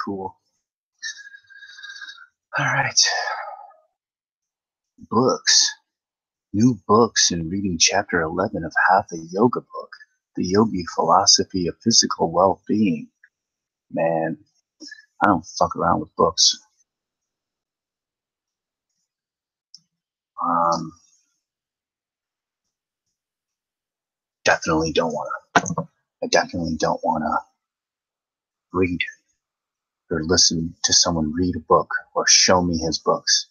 cool. All right. Books. New books and reading chapter 11 of Half a Yoga Book, The Yogi Philosophy of Physical Well-Being. Man, I don't fuck around with books. Definitely don't want to. I definitely don't want to read or listen to someone read a book or show me his books.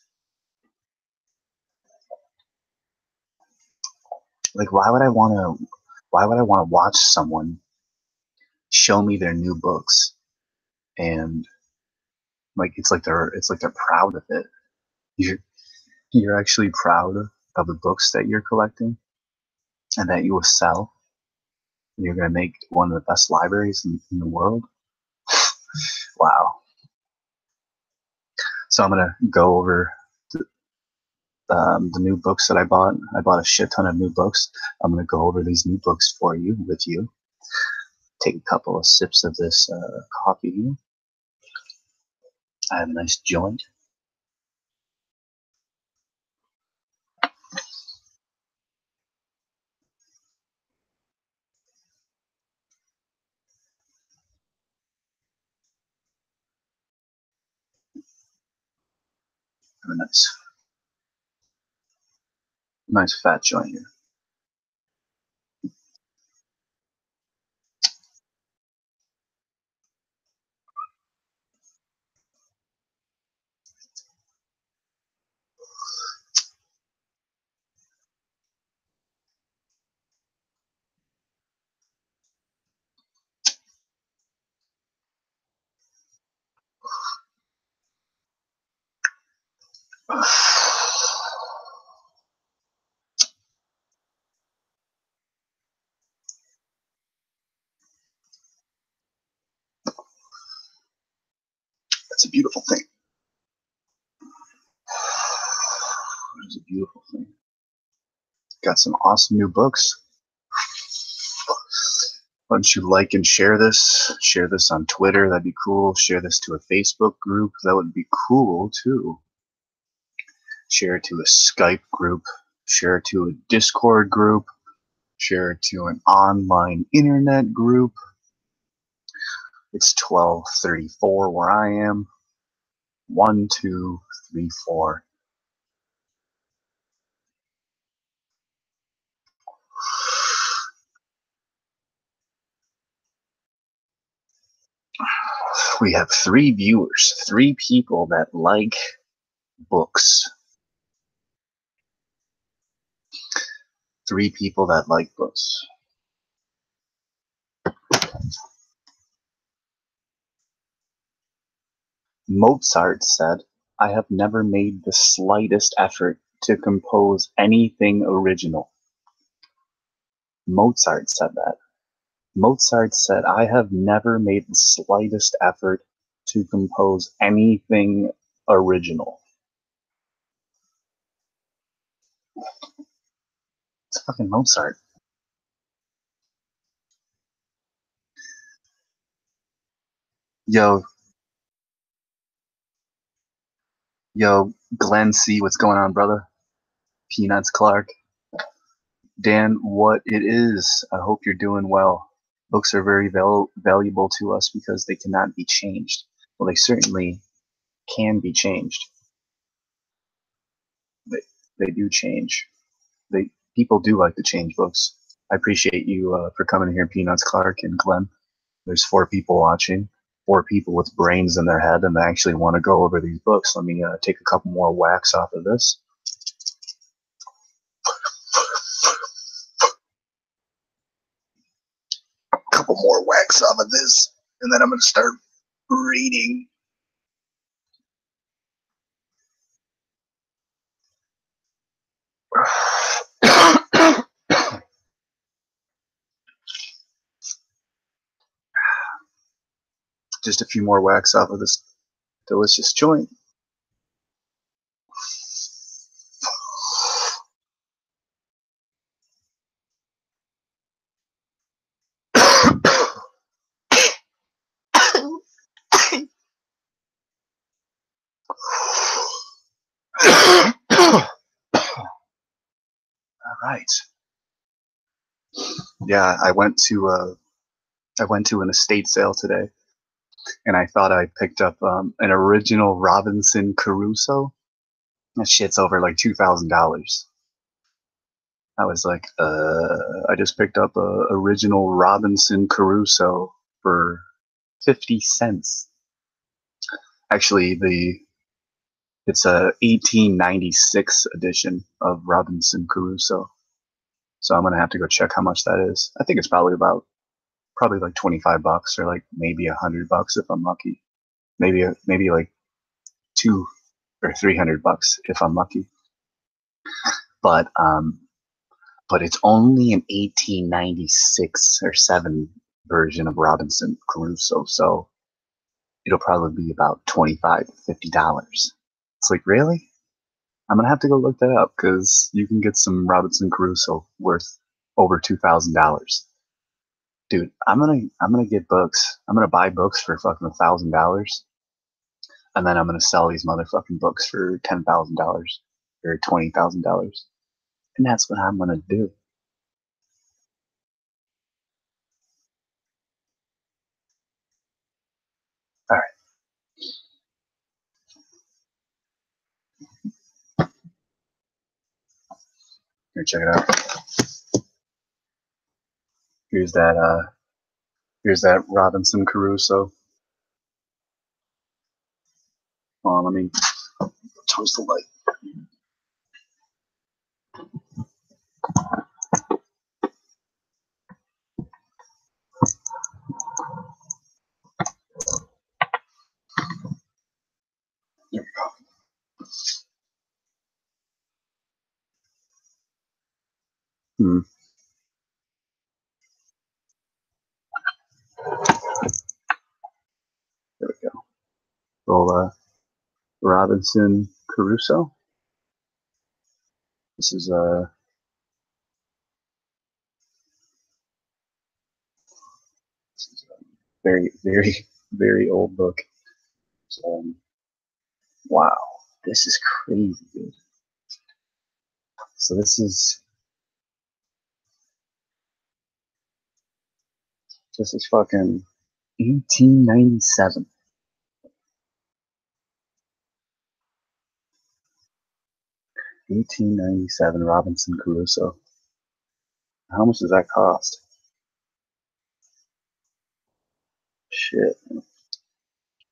Like, why would I want to watch someone show me their new books and like it's like they're proud of it. You're actually proud of the books that you're collecting and that you will sell. You're going to make one of the best libraries in the world. Wow. So I'm going to go over the new books that I bought. I bought a shit ton of new books. I'm going to go over these new books with you. Take a couple of sips of this coffee here. I have a nice joint. I have a nice fat joint here. That's a beautiful thing. It's a beautiful thing. Got some awesome new books. Why don't you like and share this? Share this on Twitter. That'd be cool. Share this to a Facebook group. That would be cool too. Share it to a Skype group. Share it to a Discord group. Share it to an online internet group. It's 12:34 where I am. 1, 2, 3, 4. We have 3 viewers, 3 people that like books. 3 people that like books. Mozart said, "I have never made the slightest effort to compose anything original." Mozart said that. Mozart said, "I have never made the slightest effort to compose anything original." It's fucking Mozart. Yo, Glenn C, what's going on, brother? Peanuts Clark. Dan, what it is, I hope you're doing well. Books are very valuable to us because they cannot be changed. Well, they certainly can be changed. They do change. People do like to change books. I appreciate you for coming here, Peanuts Clark and Glenn. There's 4 people watching, 4 people with brains in their head, and they actually want to go over these books. Let me take a couple more whacks off of this. Couple more whacks off of this, and then I'm going to start reading. Just a few more whacks off of this delicious joint. All right. Yeah, I went to an estate sale today, and I thought I picked up an original Robinson Crusoe. That shit's over like $2,000. I was like, I just picked up a original Robinson Crusoe for 50 cents. Actually, it's a 1896 edition of Robinson Crusoe. So I'm gonna have to go check how much that is. I think it's probably like $25 or like maybe $100 if I'm lucky. Maybe like two or $300 if I'm lucky. But but it's only an 1896 or 7 version of Robinson Crusoe, so it'll probably be about $25 to $50. It's like, really? I'm gonna have to go look that up because you can get some Robinson Crusoe worth over $2,000. Dude, I'm gonna get books. I'm gonna buy books for fucking $1,000, and then I'm gonna sell these motherfucking books for $10,000 or $20,000, and that's what I'm gonna do. All right, here, check it out. Here's that here's that Robinson Crusoe. Hold on, let me toast the light. There we go. Hmm. There we go. Little Robinson Crusoe. This is a very, very, very old book. So, wow, this is crazy, dude. So this is fucking 1897. 1897 Robinson Crusoe. How much does that cost? Shit,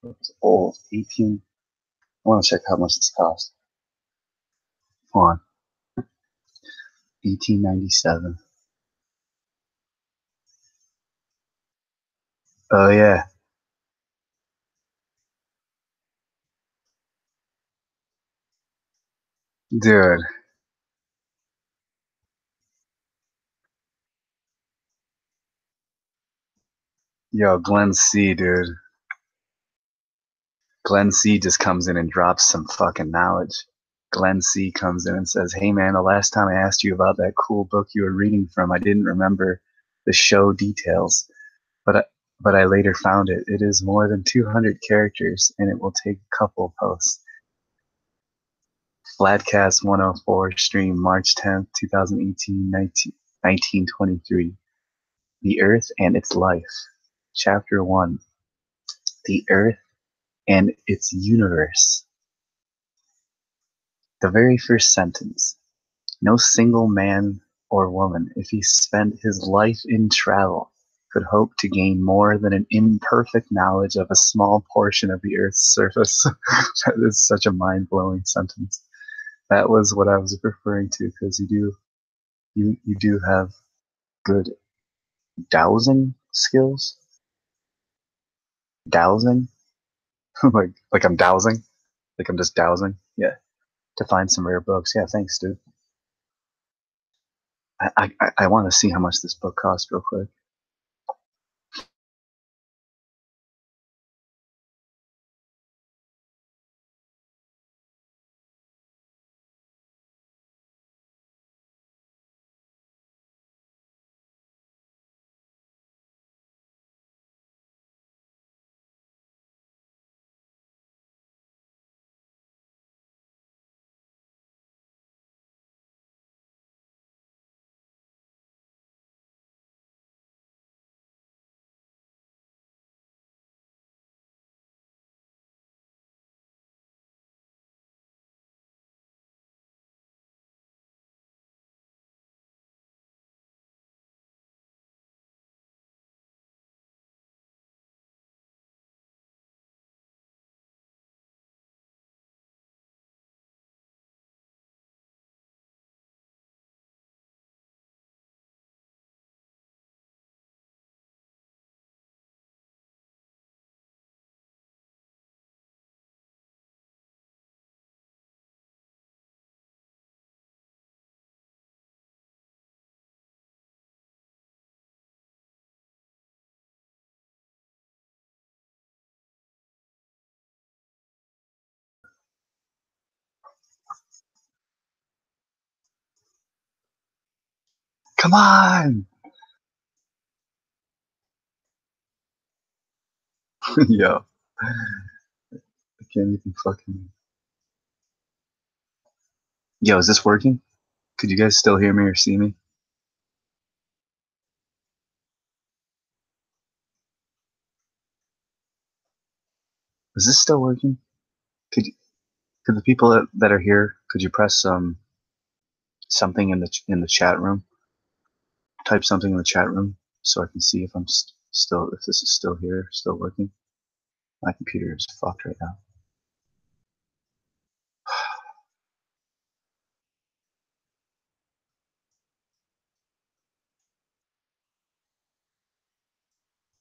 it's old. 18. I want to check how much this cost. Hold on. 1897. Oh yeah, dude. Yo, Glenn C, dude. Glenn C just comes in and drops some fucking knowledge. Glenn C comes in and says, "Hey man, the last time I asked you about that cool book you were reading from, I didn't remember the show details, but I later found it. It is more than 200 characters, and it will take a couple posts." Flatcast 104, stream March 10th, 2018, 1923. The Earth and Its Life. Chapter 1. The Earth and Its Universe. The very first sentence. No single man or woman, if he spent his life in travel, could hope to gain more than an imperfect knowledge of a small portion of the Earth's surface. That is such a mind-blowing sentence. That was what I was referring to, because you do have good dowsing skills. Dowsing, like I'm dowsing, like I'm just dowsing. Yeah, to find some rare books. Yeah, thanks, dude. I want to see how much this book cost real quick. Come on! Yo, I can't even fucking... Yo, is this working? Could you guys still hear me or see me? Is this still working? Could you, could the people that are here, could you press something in the chat room? Type something in the chat room so I can see if I'm still, if this is still here, still working. My computer is fucked right now.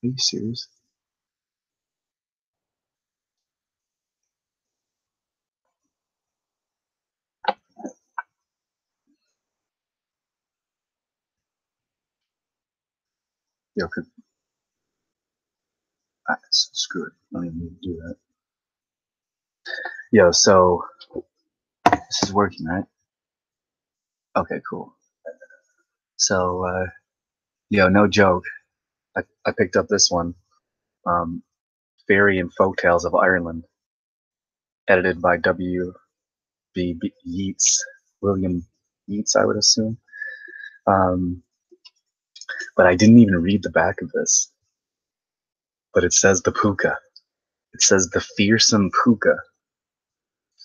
Are you serious? Yo, screw it. I don't even need to do that. Yo, so this is working, right? Okay, cool. So, yo, no joke. I picked up this one. Fairy and Folktales of Ireland, edited by W.B. Yeats, William Yeats, I would assume. But I didn't even read the back of this. But it says the puka. It says the fearsome puka,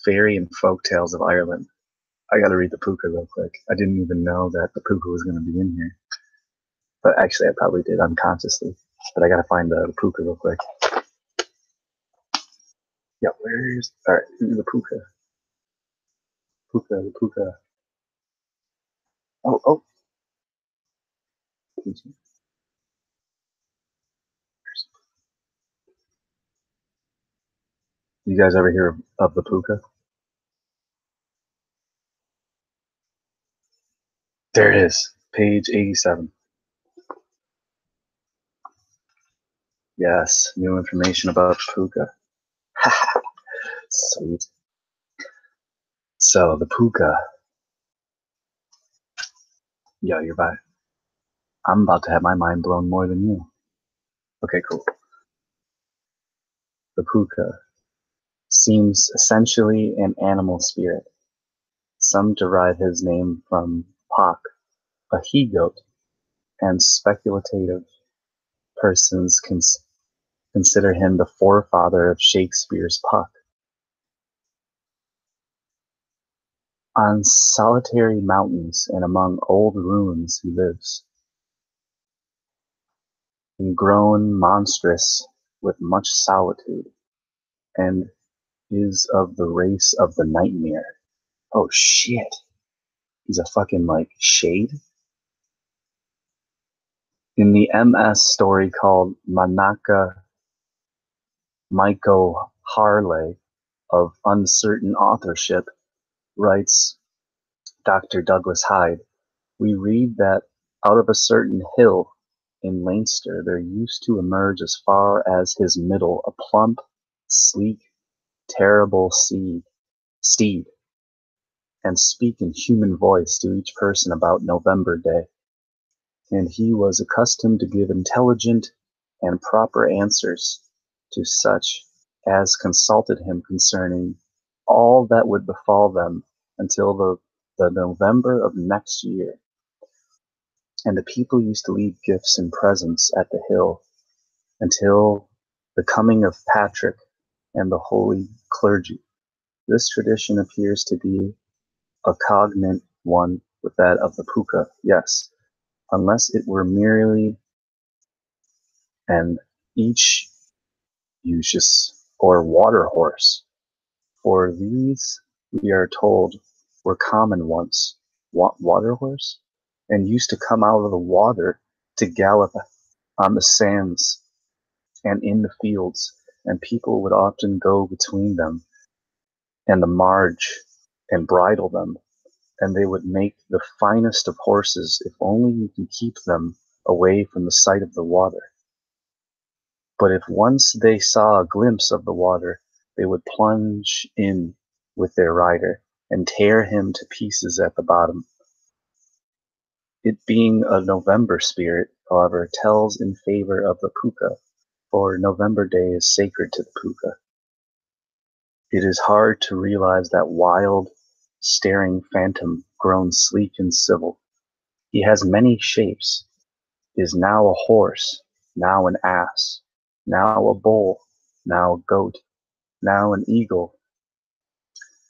Fairy and Folktales of Ireland. I gotta read the puka real quick. I didn't even know that the puka was gonna be in here. But actually, I probably did unconsciously. But I gotta find the puka real quick. Yeah, where's... Alright, the puka. Puka, the puka. Oh. You guys ever hear of the puka? There it is, page 87. Yes, new information about the puka. Sweet. So, the puka. Yo, you're back. I'm about to have my mind blown more than you. Okay, cool. The puka seems essentially an animal spirit. Some derive his name from Puck, a he-goat, and speculative persons consider him the forefather of Shakespeare's Puck. On solitary mountains and among old ruins he lives, and grown monstrous with much solitude, and is of the race of the nightmare. Oh shit. He's a fucking like shade? In the MS story called Manaka Michael Harley of uncertain authorship, writes Dr. Douglas Hyde, we read that out of a certain hill in Leinster there used to emerge as far as his middle a plump, sleek, terrible steed, and speak in human voice to each person about November Day. And he was accustomed to give intelligent and proper answers to such as consulted him concerning all that would befall them until the November of next year. And the people used to leave gifts and presents at the hill until the coming of Patrick and the holy clergy. This tradition appears to be a cognate one with that of the puka, yes, unless it were merely an each usus or water horse, for these we are told were common once. Water horse? And used to come out of the water to gallop on the sands and in the fields, and people would often go between them and the marge and bridle them, and they would make the finest of horses if only you can keep them away from the sight of the water. But if once they saw a glimpse of the water, they would plunge in with their rider and tear him to pieces at the bottom. It being a November spirit, however, tells in favor of the puka, for November Day is sacred to the puka. It is hard to realize that wild, staring phantom grown sleek and civil. He has many shapes, is now a horse, now an ass, now a bull, now a goat, now an eagle.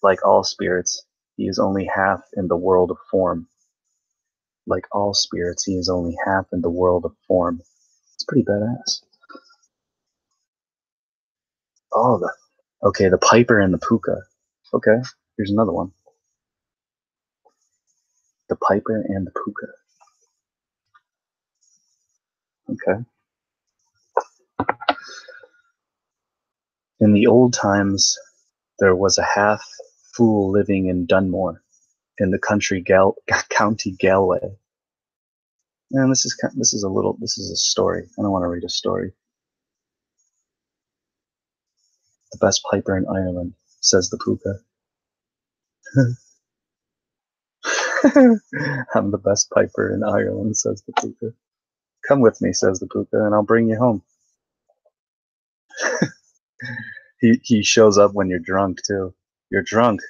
Like all spirits, he is only half in the world of form. Like all spirits, he is only half in the world of form. It's pretty badass. Oh, okay, the piper and the puka. Okay, here's another one. The piper and the puka. Okay. In the old times, there was a half fool living in Dunmore, in the county Galway. And this is a story. I don't want to read a story. The best piper in Ireland, says the puka. I'm the best piper in Ireland, says the puka. Come with me, says the puka, and I'll bring you home. He shows up when you're drunk too. You're drunk.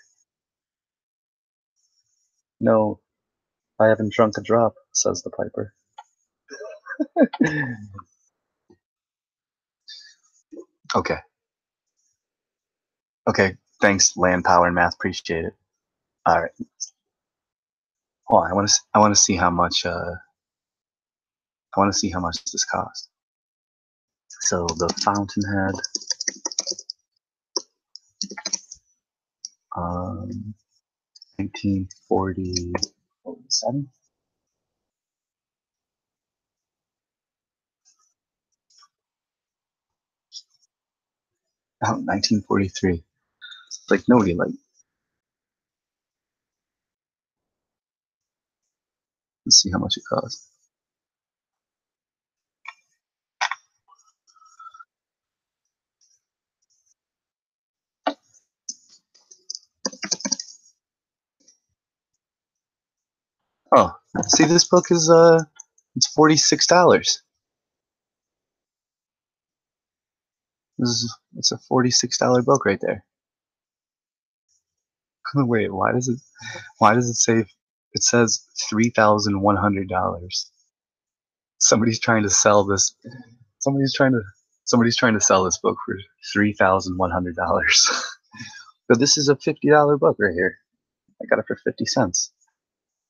No, I haven't drunk a drop, says the piper. Okay. Okay. Thanks, land, power, and math. Appreciate it. All right. Oh, I want to see how much. I want to see how much this cost. So the Fountainhead. 1947. Oh, 1943. It's like nobody like. Let's see how much it costs. Oh, see, this book is it's $46. It's a $46 book right there. Wait, why does it say it says $3,100? Somebody's trying to sell this. Somebody's trying to sell this book for $3,100. But this is a $50 book right here. I got it for 50 cents.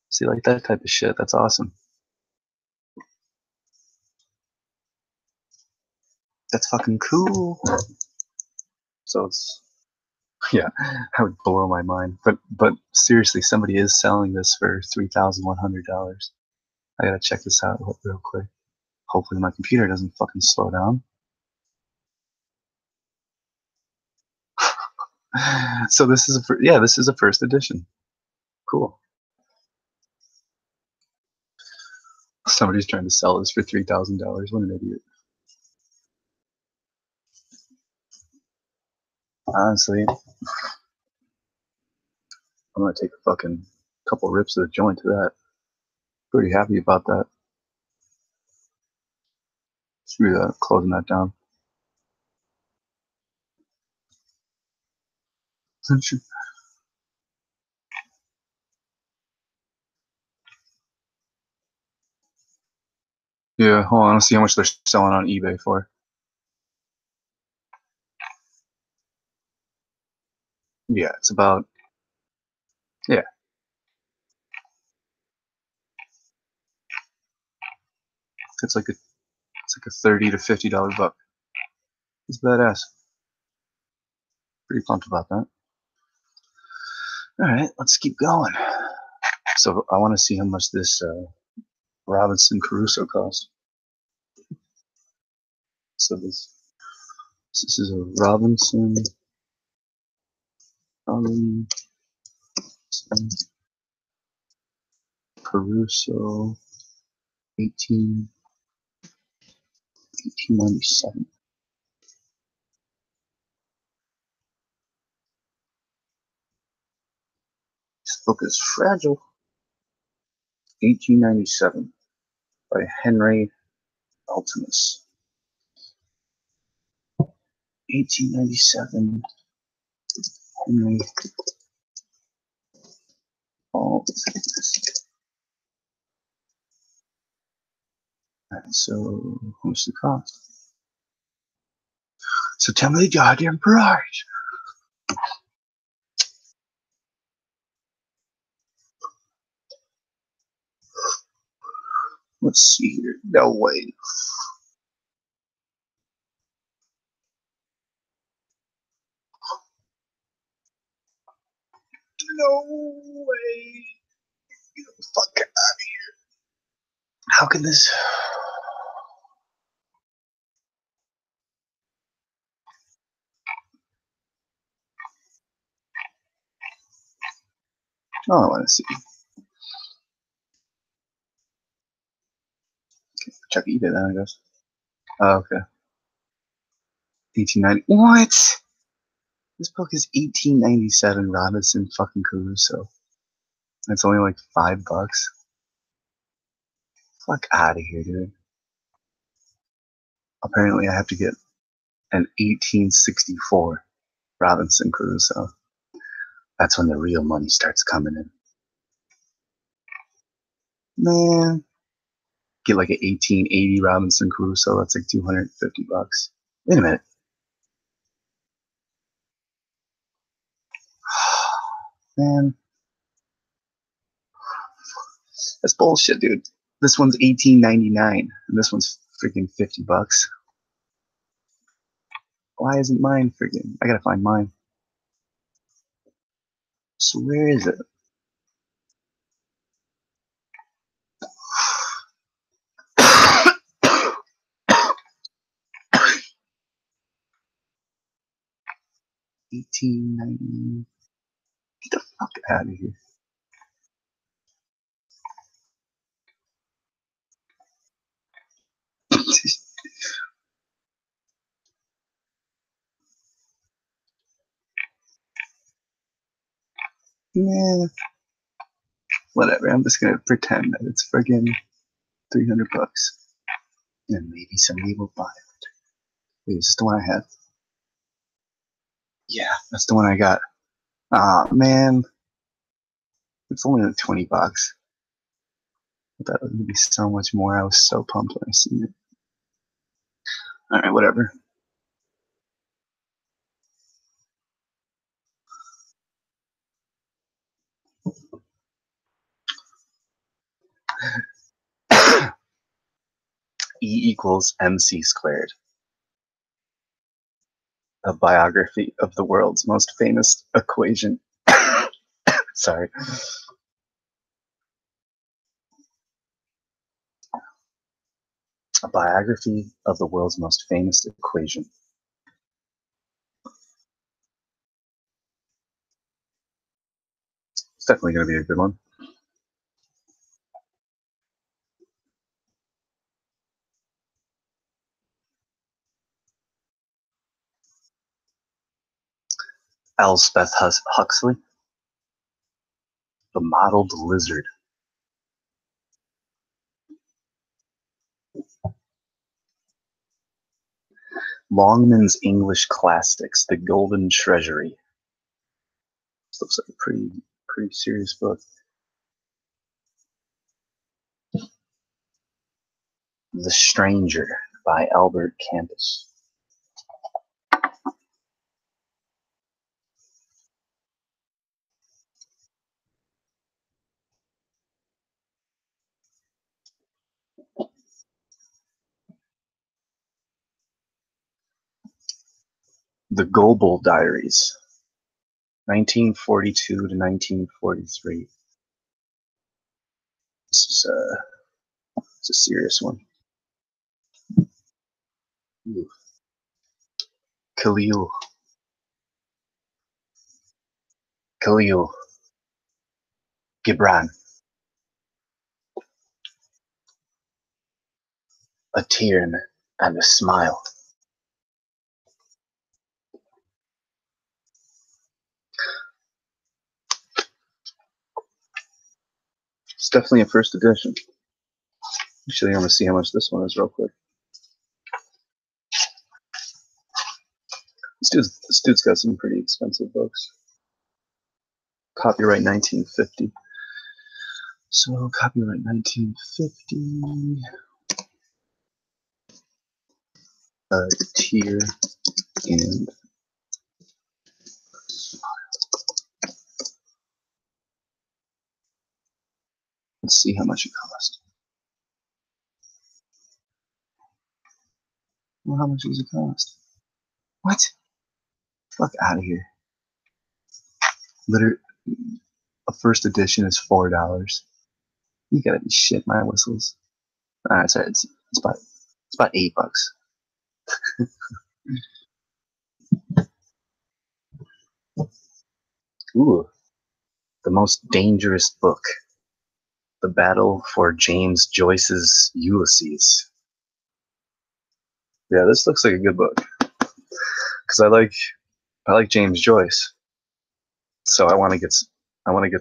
See, like that type of shit. That's awesome. That's fucking cool. So it's, yeah, that would blow my mind. But seriously, somebody is selling this for $3,100. I gotta check this out real quick. Hopefully my computer doesn't fucking slow down. So this is this is a first edition. Cool. Somebody's trying to sell this for $3,000. What an idiot. Honestly, I'm gonna take a fucking couple rips of the joint to that. Pretty happy about that. Screw that, closing that down. Yeah, hold on, let's see how much they're selling on eBay for. Yeah, it's about, yeah. It's like a $30 to $50 book. It's badass. Pretty pumped about that. All right, let's keep going. So I want to see how much this Robinson Crusoe costs. So this is a Robinson Crusoe 1897. This book is fragile. 1897 by Henry Altimus. 1897, Henry Altimus. Alright, so how much does it cost? So tell me the goddamn price. Let's see here. No way. No way. Get the fuck out of here. How can this? Oh, I want to see. Okay, check eBay then, I guess. Oh, okay. 1890. What? This book is 1897 Robinson fucking Crusoe. It's only like $5. Fuck out of here, dude. Apparently, I have to get an 1864 Robinson Crusoe. That's when the real money starts coming in. Man, get like an 1880 Robinson Crusoe. That's like $250. Wait a minute. Man, that's bullshit, dude. This one's 1899, and this one's freaking $50. Why isn't mine freaking? I gotta find mine. So where is it? $18.90. Get the fuck out of here. Nah, whatever. I'm just gonna pretend that it's friggin' $300, and maybe somebody will buy it. Wait, is this the one I had? Yeah, that's the one I got. Ah, man, it's only like $20. That would be so much more. I was so pumped when I seen it. All right, whatever. E equals mc squared. A biography of the world's most famous equation. Sorry. A biography of the world's most famous equation. It's definitely going to be a good one. Elspeth Huxley, The Mottled Lizard. Longman's English Classics, The Golden Treasury. This looks like a pretty serious book. The Stranger by Albert Campus. The Goebel Diaries, 1942 to 1943. This is it's a serious one. Ooh. Khalil Gibran. A tear and a smile. It's definitely a first edition. Actually, I want to see how much this one is real quick. This dude's got some pretty expensive books. Copyright 1950. So, copyright 1950. Tier and let's see how much it cost. Well, how much does it cost? What? Fuck out of here. Literally, a first edition is $4. You gotta be shit my whistles. Alright, sorry, it's about $8. Ooh, the most dangerous book. The Battle for James Joyce's Ulysses. Yeah, this looks like a good book. Because I like James Joyce. So I want to get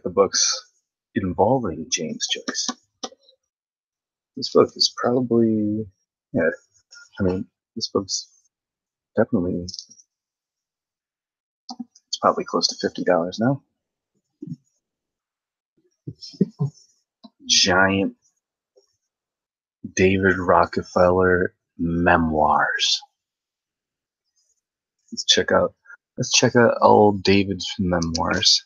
the books involving James Joyce. This book is probably, yeah, I mean, this book's definitely, it's probably close to $50 now. Giant David Rockefeller memoirs. Let's check out old David's memoirs.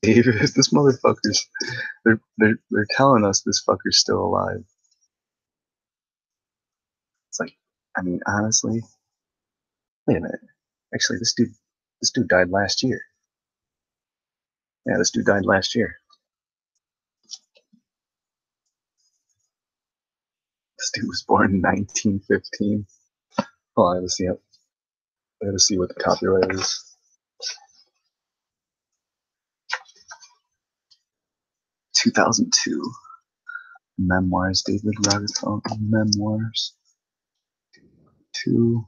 David, this motherfucker's, they're telling us this fucker's still alive. It's like, I mean, honestly, wait a minute. Actually, this dude died last year. Yeah, this dude died last year. This dude was born in 1915. Hold on, I gotta see what the copyright is. 2002. Memoirs, David Rockefeller memoirs. 2.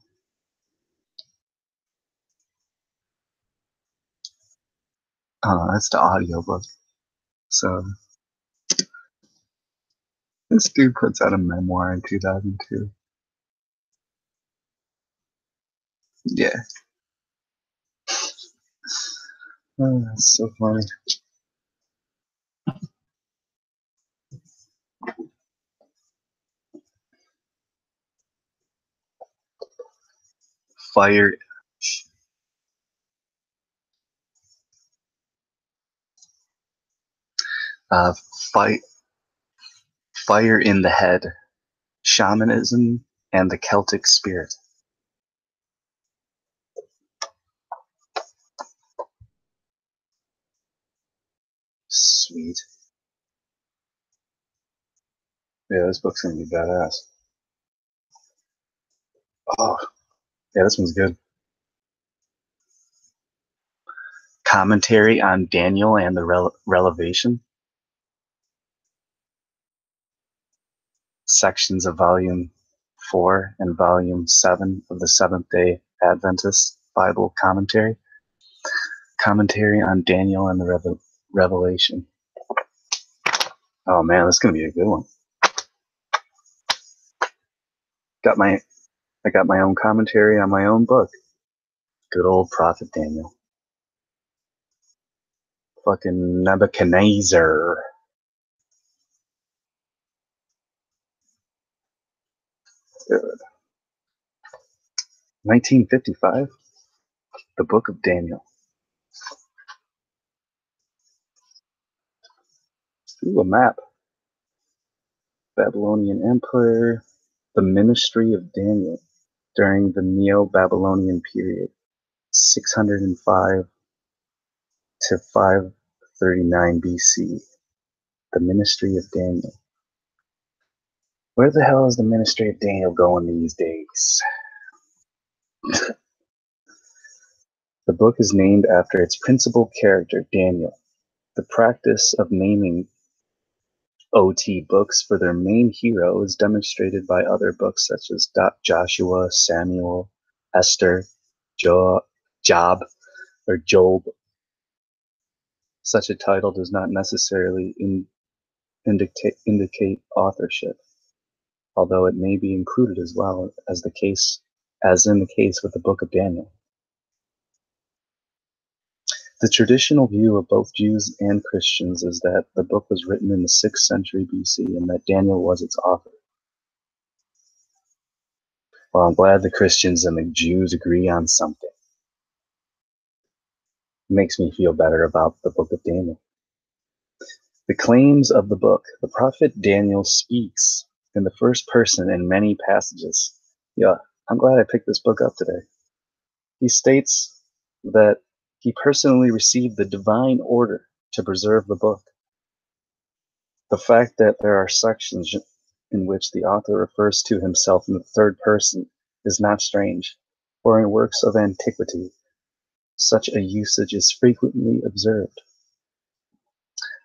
Oh, that's the audiobook. So this dude puts out a memoir in 2002. Yeah. Oh, that's so funny. Fire. Uh, fight. Fire in the Head. Shamanism and the Celtic Spirit. Sweet. Yeah, this book's gonna be badass. Oh, yeah, this one's good. Commentary on Daniel and the Revelation. Sections of Volume 4 and Volume 7 of the Seventh-day Adventist Bible Commentary. Commentary on Daniel and the Revelation. Oh man, that's gonna be a good one. I got my own commentary on my own book. Good old Prophet Daniel. Fucking Nebuchadnezzar. Dude. 1955. The Book of Daniel. Ooh, a map. Babylonian Empire. The Ministry of Daniel during the Neo-Babylonian period. 605 to 539 BC. The Ministry of Daniel. Where the hell is the Ministry of Daniel going these days? The book is named after its principal character, Daniel. The practice of naming OT books for their main hero is demonstrated by other books such as Joshua, Samuel, Esther, Job, or Job. Such a title does not necessarily indicate authorship, although it may be included as well as in the case with the Book of Daniel. The traditional view of both Jews and Christians is that the book was written in the 6th century BC and that Daniel was its author. Well, I'm glad the Christians and the Jews agree on something. It makes me feel better about the Book of Daniel. The claims of the book. The prophet Daniel speaks in the first person in many passages. Yeah, I'm glad I picked this book up today. He states that he personally received the divine order to preserve the book. The fact that there are sections in which the author refers to himself in the third person is not strange, for in works of antiquity, such a usage is frequently observed.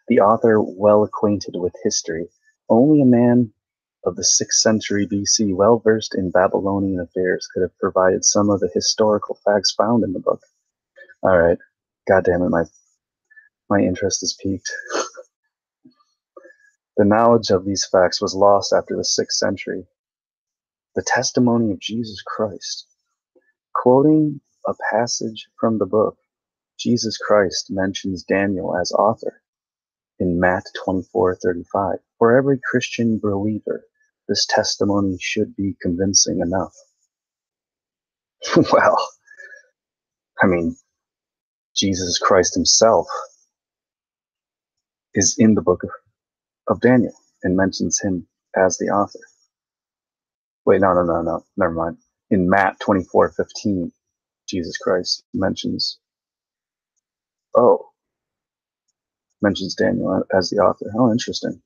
The author, well acquainted with history, only a man of the 6th century BC, well versed in Babylonian affairs, could have provided some of the historical facts found in the book. All right, goddamn it, my interest is piqued. The knowledge of these facts was lost after the 6th century. The testimony of Jesus Christ. Quoting a passage from the book, Jesus Christ mentions Daniel as author in Matt 24:35. For every Christian believer, this testimony should be convincing enough. Well, I mean, Jesus Christ himself is in the book of Daniel and mentions him as the author. Wait, no, never mind. In Matt 24:15, Jesus Christ mentions Daniel as the author. Oh, interesting.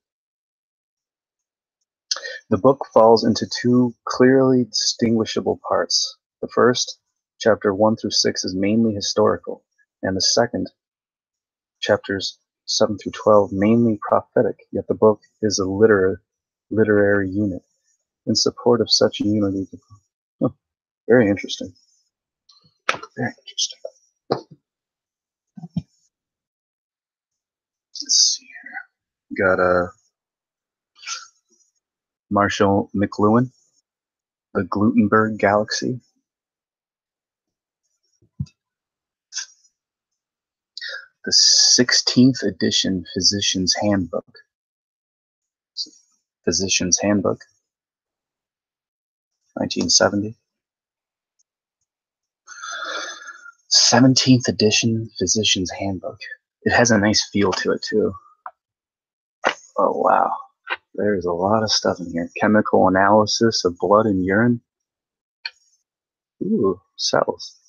The book falls into two clearly distinguishable parts. The first, chapter 1 through 6, is mainly historical, and the second, chapters 7 through 12, mainly prophetic, yet the book is a literary unit. In support of such unity, very interesting. Very interesting. Let's see here. Got Marshall McLuhan, The Gutenberg Galaxy. The 16th edition Physician's Handbook. Physician's Handbook, 1970. 17th edition Physician's Handbook. It has a nice feel to it, too. Oh, wow. There's a lot of stuff in here. Chemical analysis of blood and urine. Ooh, cells.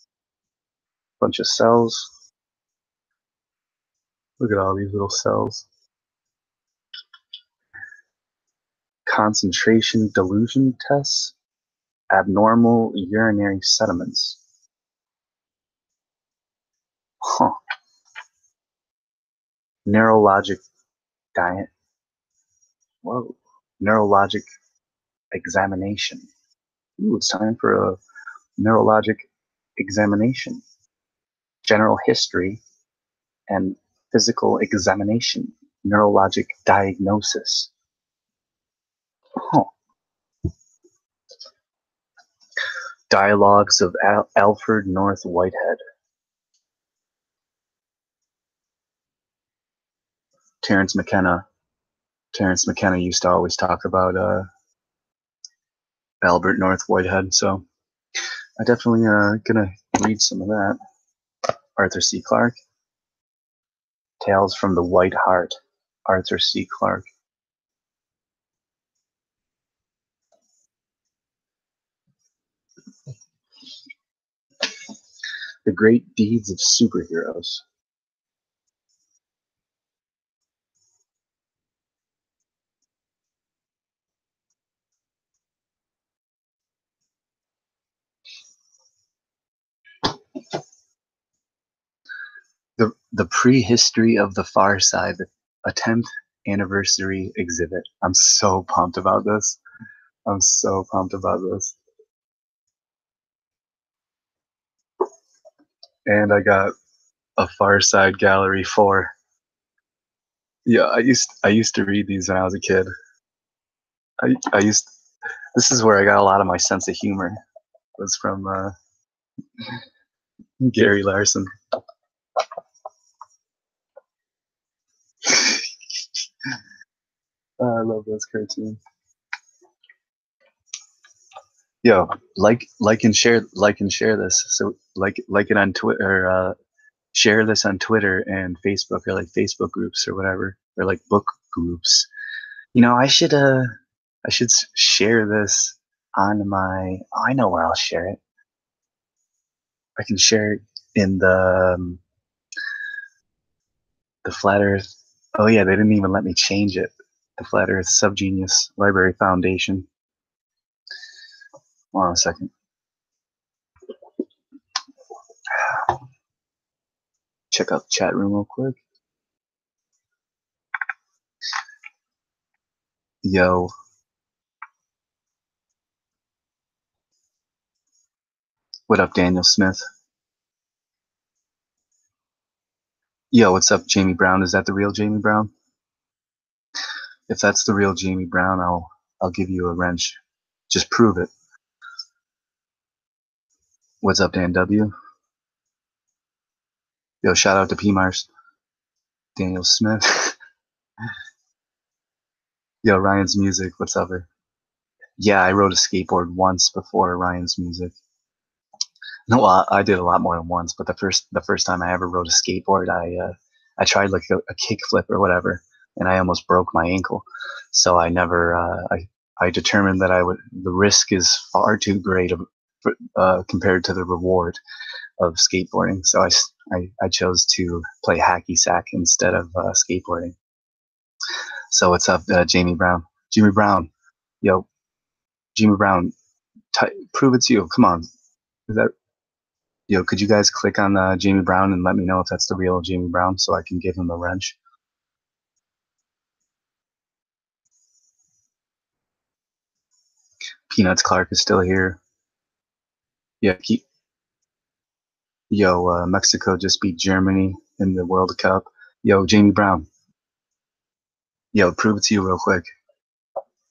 Bunch of cells. Look at all these little cells. Concentration dilution tests. Abnormal urinary sediments. Huh. Neurologic diet. Whoa. Neurologic examination. Ooh, it's time for a neurologic examination. General history and physical examination. Neurologic diagnosis. Huh. Dialogues of Alfred North Whitehead. Terence McKenna used to always talk about Albert North Whitehead, so I definitely gonna read some of that. Arthur C. Clarke. Tales from the White Hart. Arthur C. Clarke. The Great Deeds of Superheroes. The Prehistory of the Far Side, a 10th anniversary exhibit. I'm so pumped about this. I'm so pumped about this. And I got a Far Side Gallery 4. Yeah, I used to read these when I was a kid. I used This is where I got a lot of my sense of humor. Was from Gary Larson. I love those cartoons. Yo, like and share this. So like it on Twitter, share this on Twitter and Facebook, or like Facebook groups or whatever, or like book groups. I should share this on my. I know where I'll share it. I can share it in the Flat Earth. Oh yeah, they didn't even let me change it. The Flat Earth SubGenius Library Foundation. Hold on a second. Check out the chat room real quick. Yo. What up, Daniel Smith? Yo, what's up, Jamie Brown? Is that the real Jamie Brown? If that's the real Jamie Brown, I'll give you a wrench. Just prove it. What's up, Dan W? Yo, shout out to P Mars. Daniel Smith. Yo, Ryan's Music. What's up? Yeah, I rode a skateboard once before Ryan's Music. No, well, I did a lot more than once, but the first time I ever rode a skateboard, I tried like a kick flip or whatever, and I almost broke my ankle. So I never I determined that the risk is far too great compared to the reward of skateboarding. So I chose to play hacky sack instead of skateboarding. So what's up, Jamie Brown? Jimmy Brown, yo, Jimmy Brown, prove it's you. Come on, is that? Yo, could you guys click on Jamie Brown and let me know if that's the real Jamie Brown so I can give him a wrench? Peanuts Clark is still here. Yeah, Mexico just beat Germany in the World Cup. Yo, Jamie Brown. Yo, prove it to you real quick.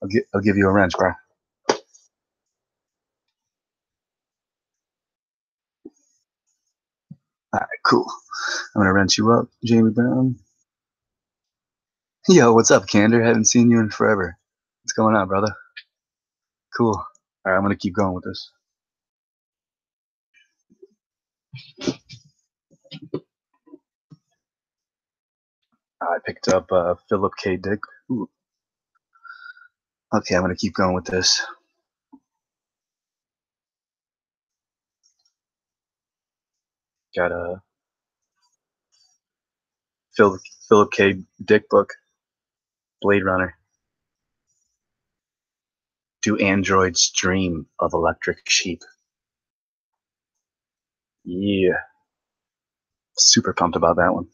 I'll give you a wrench, bro. All right, cool. I'm gonna wrench you up, Jamie Brown. Yo, what's up, Candor? Haven't seen you in forever. What's going on, brother? Cool. All right, I'm gonna keep going with this. I picked up Philip K. Dick. Ooh. Okay, I'm gonna keep going with this. Got a Philip K. Dick book. Blade Runner. Do androids dream of electric sheep? Yeah, super pumped about that one.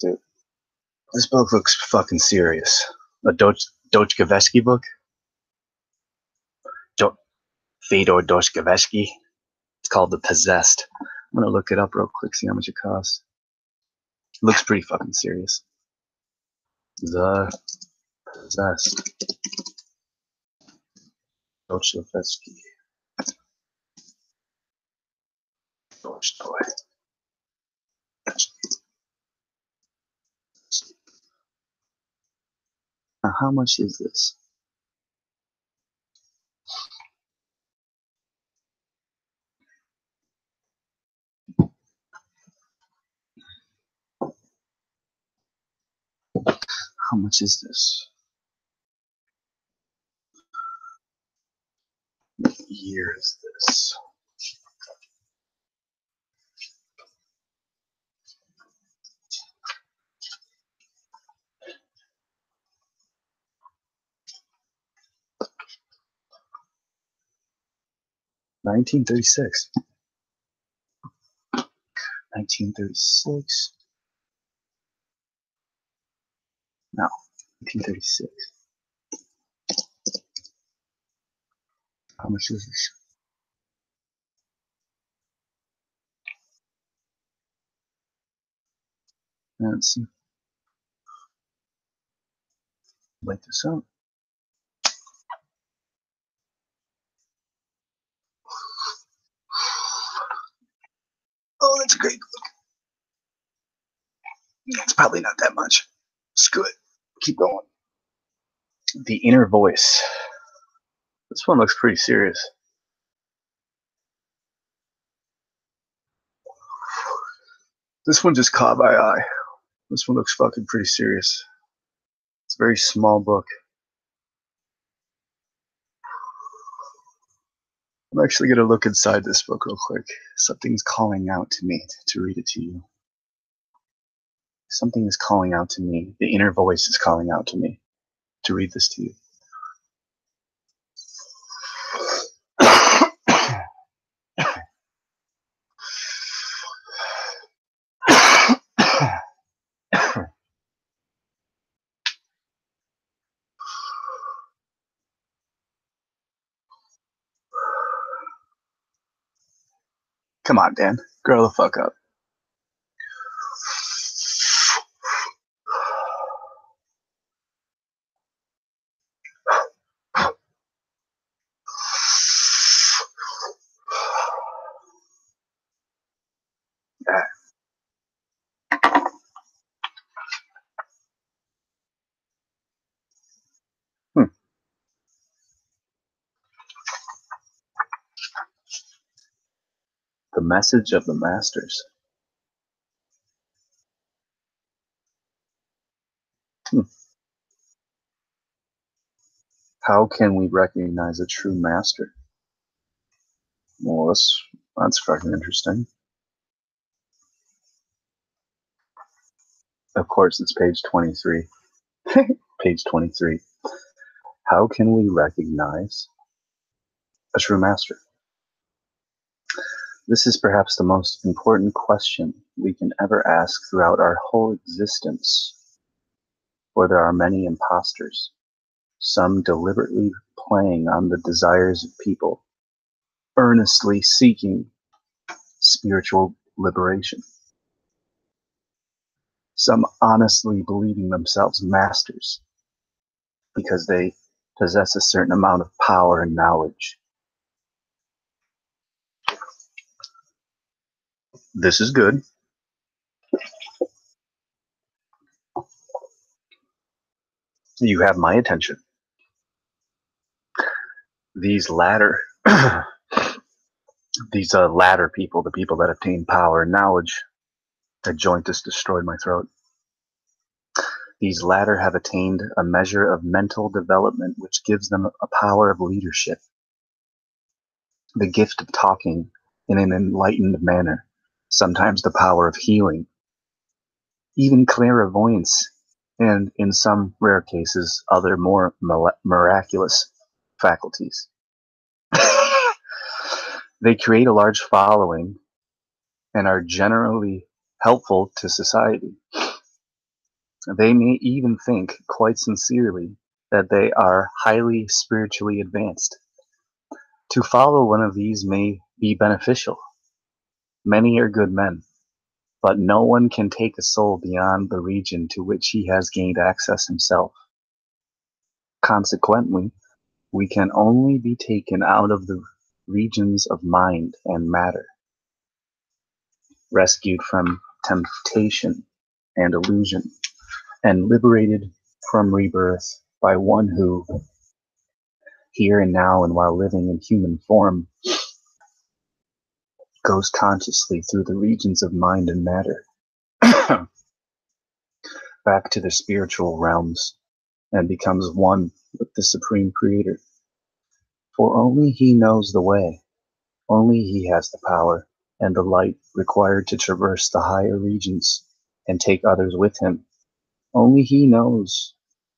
Dude, this book looks fucking serious. A Dostoevsky book? Do- Fedor Dostoevsky. It's called The Possessed. I'm gonna look it up real quick, see how much it costs. It looks pretty fucking serious. The Possessed. Dostoevsky. Tolstoy. Now, how much is this? How much is this? What year is this? $1936. 1936. No, 1936. How much is this? Let's see. Light this up. Oh, that's a great book. It's probably not that much. Screw it. Keep going. The Inner Voice. This one looks pretty serious. This one just caught my eye. This one looks fucking pretty serious. It's a very small book. I'm actually going to look inside this book real quick. Something's calling out to me to read it to you. Something is calling out to me. The inner voice is calling out to me to read this to you. Come on, Dan. Grow the fuck up. The Message of the Masters. How can we recognize a true master? Well, that's fucking interesting. Of course, it's page 23. Page 23. How can we recognize a true master? This is perhaps the most important question we can ever ask throughout our whole existence. For there are many impostors, some deliberately playing on the desires of people, earnestly seeking spiritual liberation. Some honestly believing themselves masters because they possess a certain amount of power and knowledge. This is good. You have my attention. These latter people, the people that attain power and knowledge, that joint just destroyed my throat. These latter have attained a measure of mental development which gives them a power of leadership, the gift of talking in an enlightened manner, sometimes the power of healing, even clairvoyance, and in some rare cases, other more miraculous faculties. They create a large following and are generally helpful to society. They may even think, quite sincerely, that they are highly spiritually advanced. To follow one of these may be beneficial. Many are good men, but no one can take a soul beyond the region to which he has gained access himself. Consequently, we can only be taken out of the regions of mind and matter, rescued from temptation and illusion, and liberated from rebirth by one who, here and now and while living in human form, goes consciously through the regions of mind and matter, back to the spiritual realms, and becomes one with the Supreme Creator. For only He knows the way, only He has the power and the light required to traverse the higher regions and take others with Him. Only He knows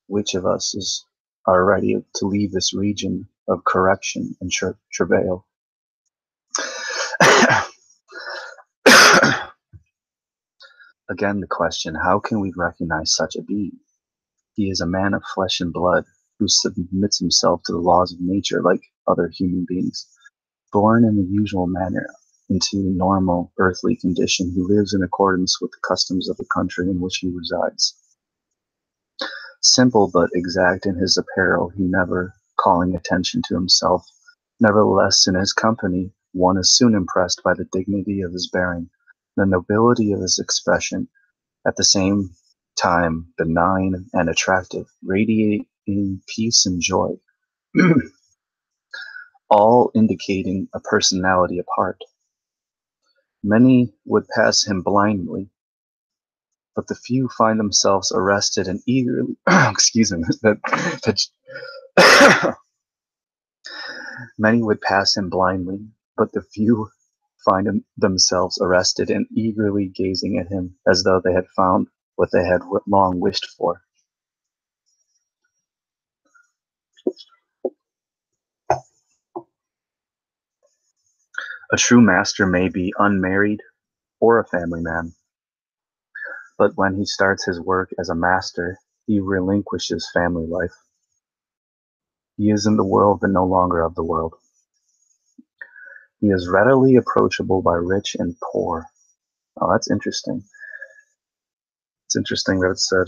which of us are ready to leave this region of correction and travail. Again, the question, how can we recognize such a being? He is a man of flesh and blood who submits himself to the laws of nature like other human beings, born in the usual manner into normal earthly condition. He lives in accordance with the customs of the country in which he resides. Simple but exact in his apparel, he never calling attention to himself. Nevertheless, in his company, one is soon impressed by the dignity of his bearing, the nobility of his expression, at the same time benign and attractive, radiating peace and joy, all indicating a personality apart. Many would pass him blindly, but the few find themselves arrested and eagerly excuse me many would pass him blindly, but the few find themselves arrested and eagerly gazing at him as though they had found what they had long wished for. A true master may be unmarried or a family man, but when he starts his work as a master, he relinquishes family life. He is in the world, but no longer of the world. He is readily approachable by rich and poor. Oh, that's interesting. It's interesting that it said,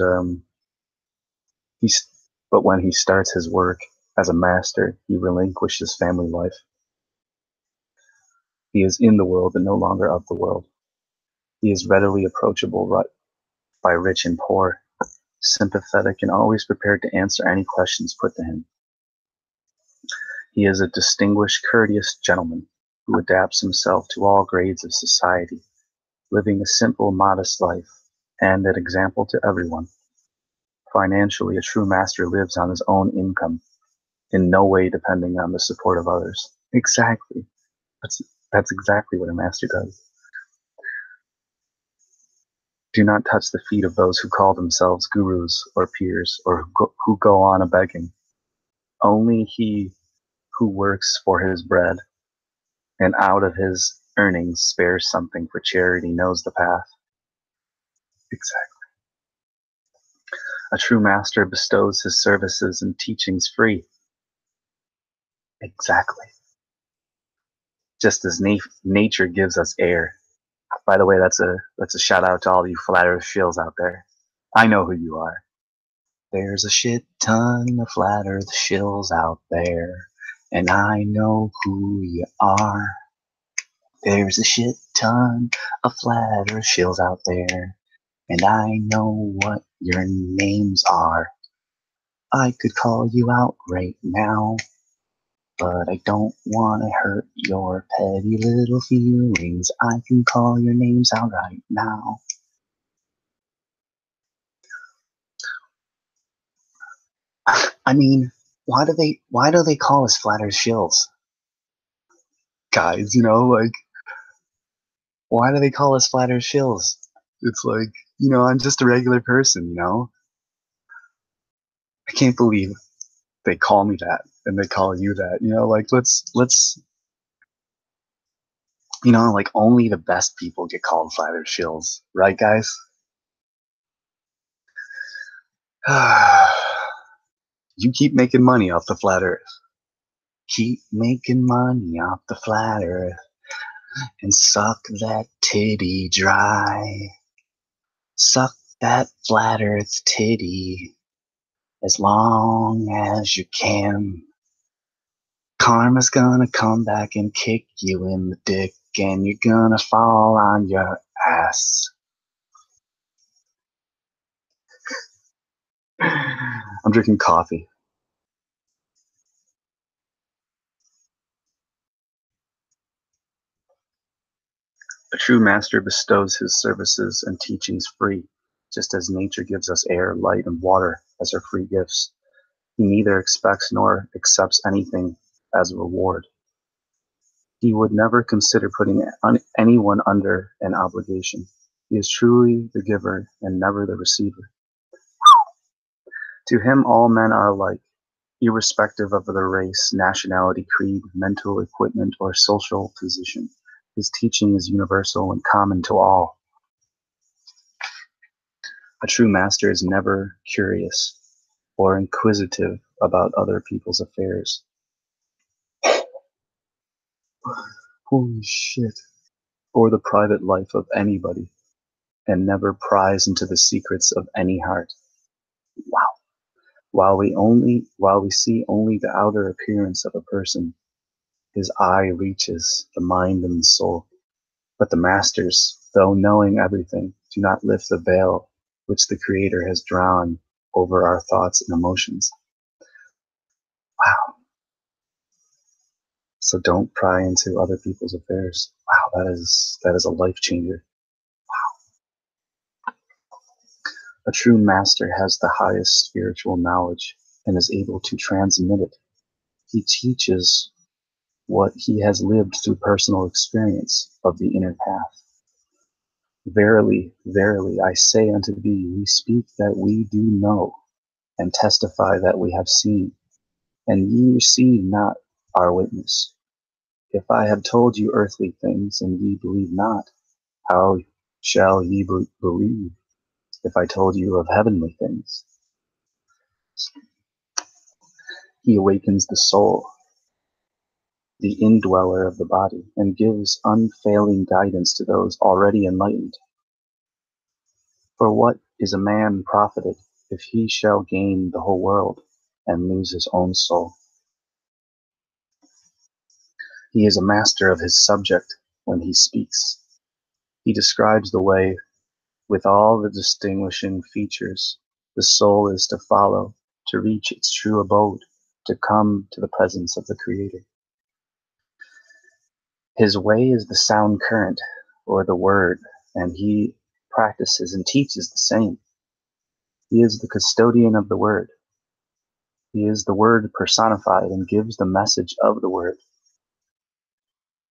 but when he starts his work as a master, he relinquishes family life. He is in the world, but no longer of the world. He is readily approachable by rich and poor, sympathetic and always prepared to answer any questions put to him. He is a distinguished, courteous gentleman who adapts himself to all grades of society, living a simple, modest life, and an example to everyone. Financially, a true master lives on his own income, in no way depending on the support of others. Exactly. That's exactly what a master does. Do not touch the feet of those who call themselves gurus or peers or who go on a begging. Only he who works for his bread and out of his earnings spares something for charity knows the path. Exactly. A true master bestows his services and teachings free. Exactly. Just as nature gives us air. By the way, that's a shout out to all you flat earth shills out there. I know who you are. There's a shit ton of flat earth shills out there, and I know who you are. There's a shit ton of flat earth shills out there, and I know what your names are. I could call you out right now, but I don't want to hurt your petty little feelings. I can call your names out right now. I mean, why do they call us flat earth shills? Guys, like, why do they call us flat earth shills? It's like, I'm just a regular person, I can't believe they call me that and they call you that, like, let's like, only the best people get called flat earth shills, right, guys? You keep making money off the flat earth. Keep making money off the flat earth and suck that titty dry. Suck that flat earth titty as long as you can. Karma's gonna come back and kick you in the dick, and you're gonna fall on your ass. I'm drinking coffee. A true master bestows his services and teachings free, just as nature gives us air, light, and water as her free gifts. He neither expects nor accepts anything as a reward. He would never consider putting anyone under an obligation. He is truly the giver and never the receiver. To him, all men are alike, irrespective of their race, nationality, creed, mental equipment, or social position. His teaching is universal and common to all. A true master is never curious or inquisitive about other people's affairs. Holy shit. or the private life of anybody, and never pries into the secrets of any heart. Wow. While we see only the outer appearance of a person, his eye reaches the mind and the soul. But the masters, though knowing everything, do not lift the veil which the Creator has drawn over our thoughts and emotions. Wow. So don't pry into other people's affairs. Wow, that is a life changer. A true master has the highest spiritual knowledge and is able to transmit it. He teaches what he has lived through personal experience of the inner path. Verily, verily, I say unto thee, we speak that we do know, and testify that we have seen, and ye receive not our witness. If I have told you earthly things, and ye believe not, how shall ye believe if I told you of heavenly things? He awakens the soul, the indweller of the body, and gives unfailing guidance to those already enlightened. For what is a man profited if he shall gain the whole world and lose his own soul? He is a master of his subject when he speaks. He describes the way with all the distinguishing features the soul is to follow to reach its true abode, to come to the presence of the Creator. His way is the sound current, or the word, and he practices and teaches the same. He is the custodian of the word. He is the word personified and gives the message of the word.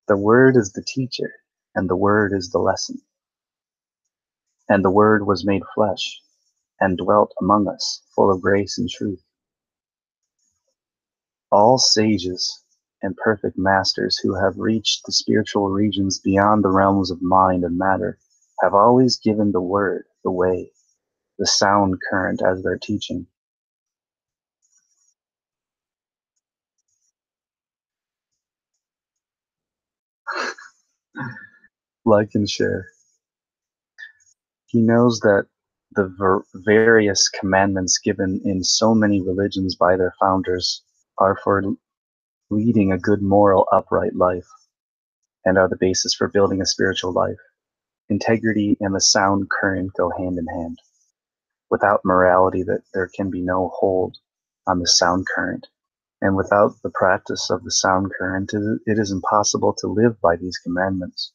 The word is the teacher, and the word is the lesson. And the word was made flesh, and dwelt among us, full of grace and truth. All sages and perfect masters who have reached the spiritual regions beyond the realms of mind and matter have always given the word, the way, the sound current as their teaching. Like and share. He knows that the various commandments given in so many religions by their founders are for leading a good, moral, upright life, and are the basis for building a spiritual life. Integrity and the sound current go hand in hand. Without morality, that there can be no hold on the sound current. And without the practice of the sound current, it is impossible to live by these commandments.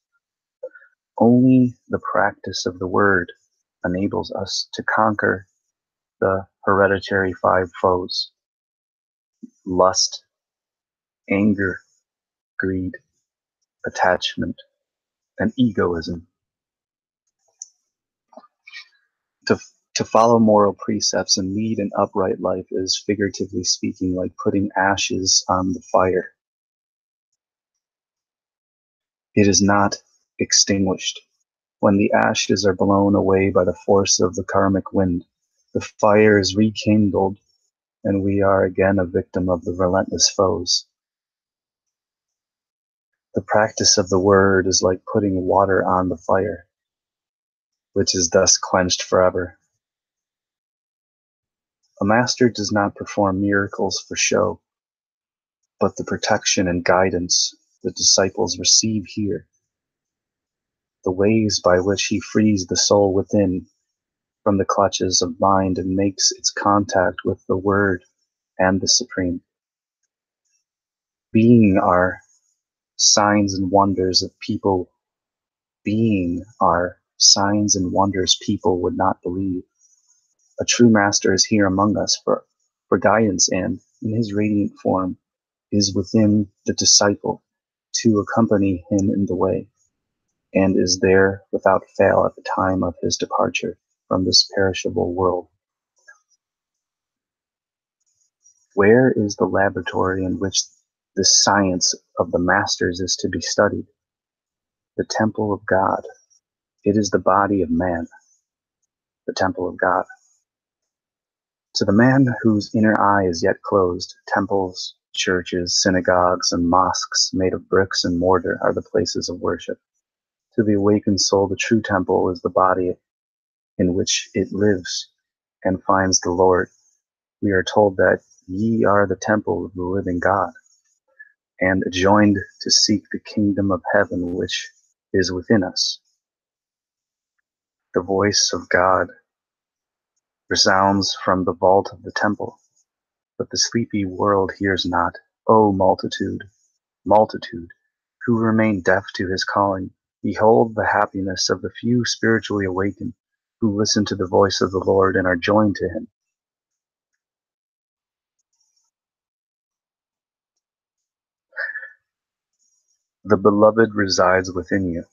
Only the practice of the word enables us to conquer the hereditary 5 foes: lust, anger, greed, attachment, and egoism. To, to follow moral precepts and lead an upright life is, figuratively speaking, like putting ashes on the fire. It is not extinguished. When the ashes are blown away by the force of the karmic wind, the fire is rekindled, and we are again a victim of the relentless foes. The practice of the word is like putting water on the fire, which is thus quenched forever. A master does not perform miracles for show, but the protection and guidance the disciples receive here, the ways by which he frees the soul within from the clutches of mind and makes its contact with the Word and the Supreme. Being are signs and wonders of people. Being are signs and wonders people would not believe. A true master is here among us for guidance, and in his radiant form is within the disciple to accompany him in the way, and is there without fail at the time of his departure from this perishable world. Where is the laboratory in which this science of the masters is to be studied? The temple of God. It is the body of man, the temple of God. To the man whose inner eye is yet closed, temples, churches, synagogues, and mosques made of bricks and mortar are the places of worship. To the awakened soul, the true temple is the body in which it lives and finds the Lord. We are told that ye are the temple of the living God, and adjoined to seek the kingdom of heaven which is within us. The voice of God resounds from the vault of the temple, but the sleepy world hears not. O multitude, multitude, who remain deaf to his calling, behold the happiness of the few spiritually awakened, who listen to the voice of the Lord and are joined to him. The beloved resides within you,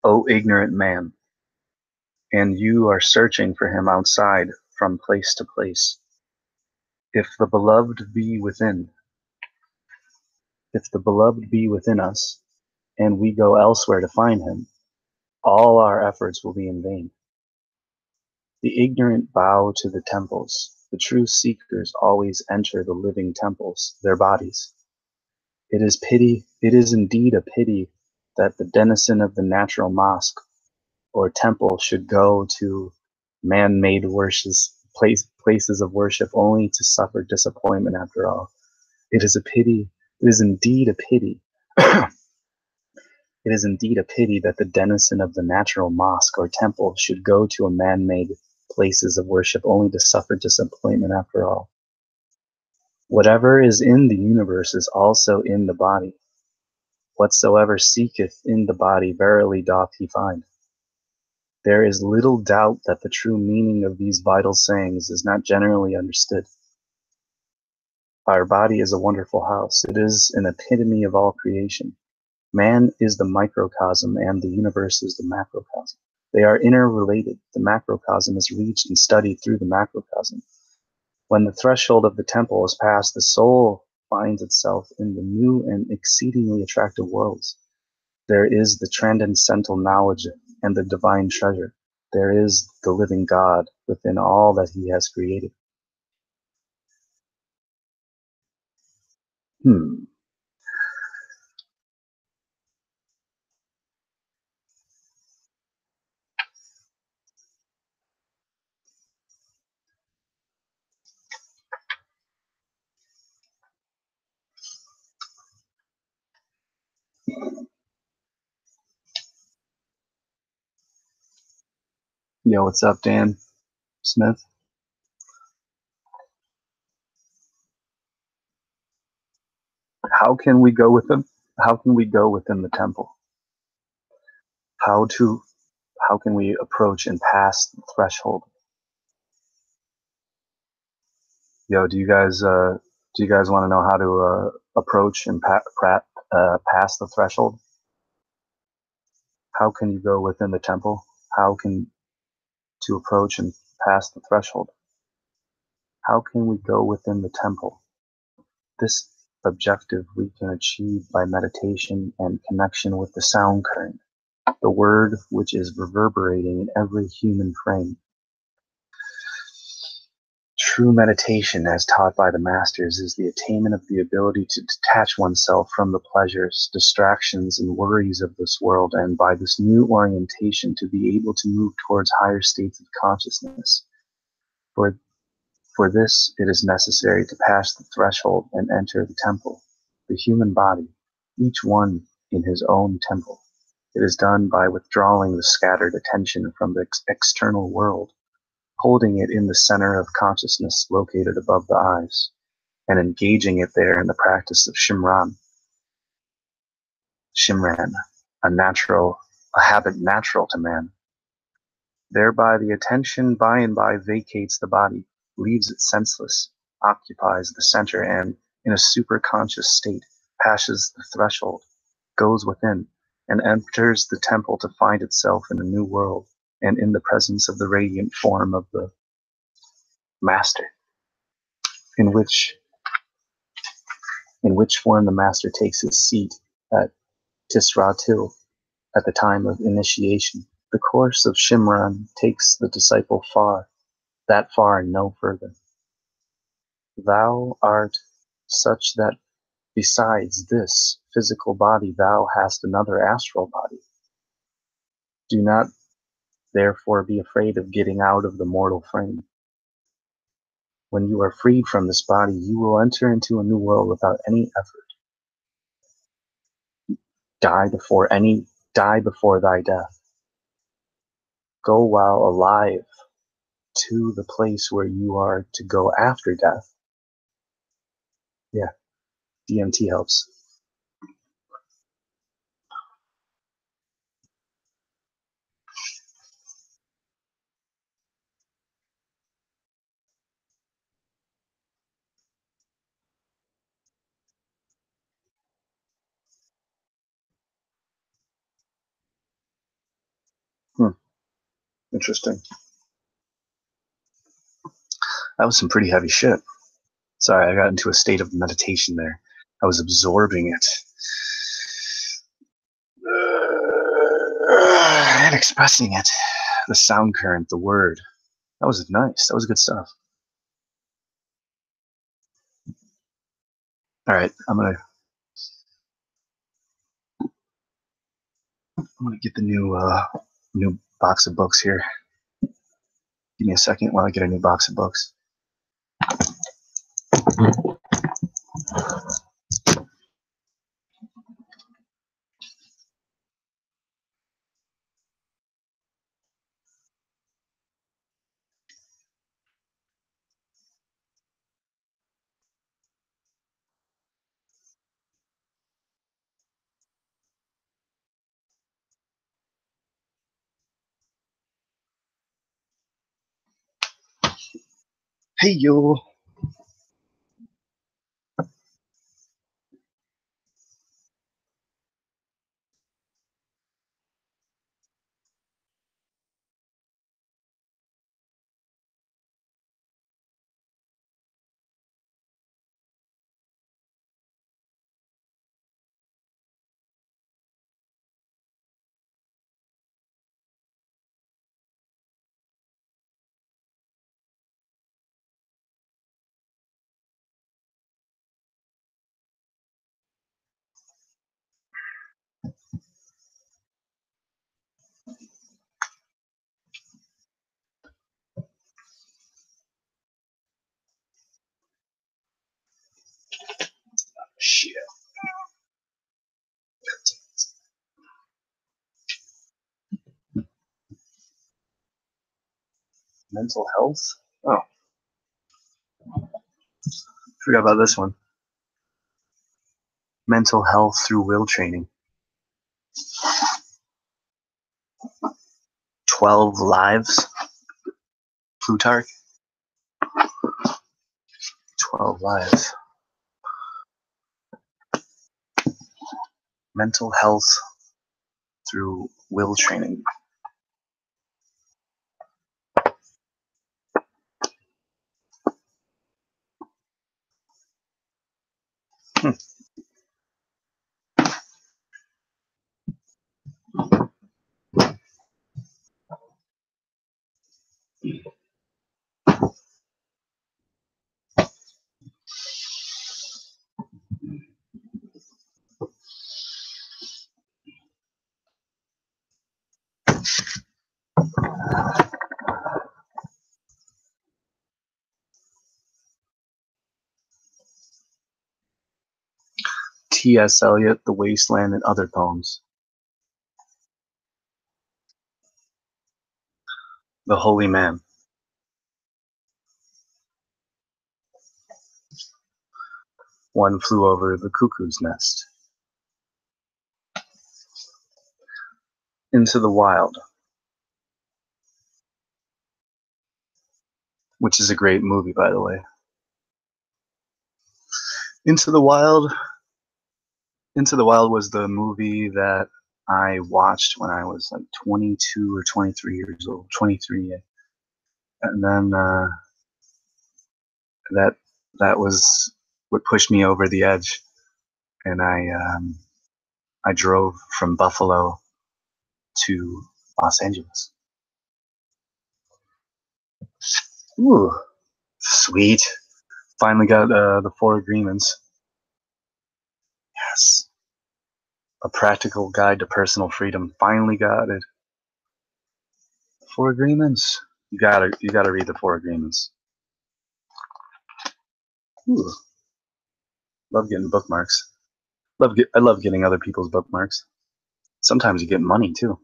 O ignorant man, and you are searching for him outside from place to place. If the beloved be within, if the beloved be within us, and we go elsewhere to find him, all our efforts will be in vain. The ignorant bow to the temples. The true seekers always enter the living temples, their bodies. It is indeed a pity that the denizen of the natural mosque or temple should go to man-made places of worship only to suffer disappointment after all. It is a pity, it is indeed a pity. It is indeed a pity that the denizen of the natural mosque or temple should go to a man-made places of worship only to suffer disappointment after all. Whatever is in the universe is also in the body. Whatsoever seeketh in the body, verily doth he find. There is little doubt that the true meaning of these vital sayings is not generally understood. Our body is a wonderful house. It is an epitome of all creation. Man is the microcosm and the universe is the macrocosm. They are interrelated. The macrocosm is reached and studied through the macrocosm. When the threshold of the temple is passed, the soul finds itself in the new and exceedingly attractive worlds. There is the transcendental knowledge and the divine treasure. There is the living God within all that he has created. Yo, what's up, Dan Smith? How can we go with them? How can we go within the temple? How can we approach and pass the threshold? Yo, do you guys want to know how to approach and pass the threshold? How can you go within the temple? How can to approach and pass the threshold? How can we go within the temple? This objective we can achieve by meditation and connection with the sound current, the word which is reverberating in every human frame. True meditation, as taught by the masters, is the attainment of the ability to detach oneself from the pleasures, distractions, and worries of this world, and by this new orientation to be able to move towards higher states of consciousness. For this, it is necessary to pass the threshold and enter the temple, the human body, each one in his own temple. It is done by withdrawing the scattered attention from the external world, holding it in the center of consciousness located above the eyes, and engaging it there in the practice of Shimran, a habit natural to man. Thereby the attention by and by vacates the body, leaves it senseless, occupies the center, and, in a superconscious state, passes the threshold, goes within, and enters the temple to find itself in a new world, and in the presence of the radiant form of the Master, in which form the Master takes his seat at Tisratil at the time of initiation. The course of Shimran takes the disciple that far and no further. Thou art such that besides this physical body thou hast another astral body, Do not therefore be afraid of getting out of the mortal frame. When you are freed from this body, you will enter into a new world without any effort. Die before thy death. Go while alive to the place where you are to go after death. Yeah, DMT helps. Interesting. That was some pretty heavy shit. Sorry, I got into a state of meditation there. I was absorbing it. And expressing it. The sound current, the word. That was nice. That was good stuff. All right, I'm gonna get the new box of books here. Give me a second while I get a new box of books. Hey yo. Shit. Mental health? Oh, forgot about this one. Mental health through will training. 12 lives. Plutarch. 12 lives. Mental health through will training. T.S. Eliot, The Wasteland, and Other Poems. The Holy Man. One Flew Over the Cuckoo's Nest. Into the Wild, which is a great movie, by the way. Into the Wild was the movie that I watched when I was like 22 or 23 years old. 23, yeah. And then that was what pushed me over the edge, and I drove from Buffalo to Los Angeles. Ooh, sweet! Finally got the 4 agreements. Yes, a practical guide to personal freedom. Finally got it. Four Agreements. You gotta read the Four Agreements. Ooh, love getting bookmarks. I love getting other people's bookmarks. Sometimes you get money too,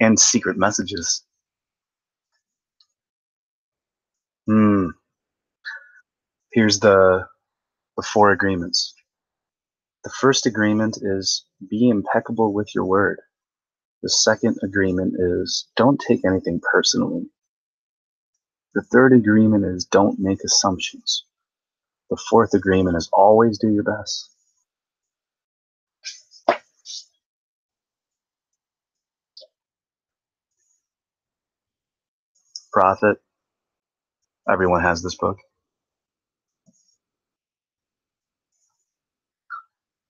and secret messages. Here's the Four Agreements. The first agreement is be impeccable with your word. The second agreement is don't take anything personally. The third agreement is don't make assumptions. The fourth agreement is always do your best. Prophet. Everyone has this book.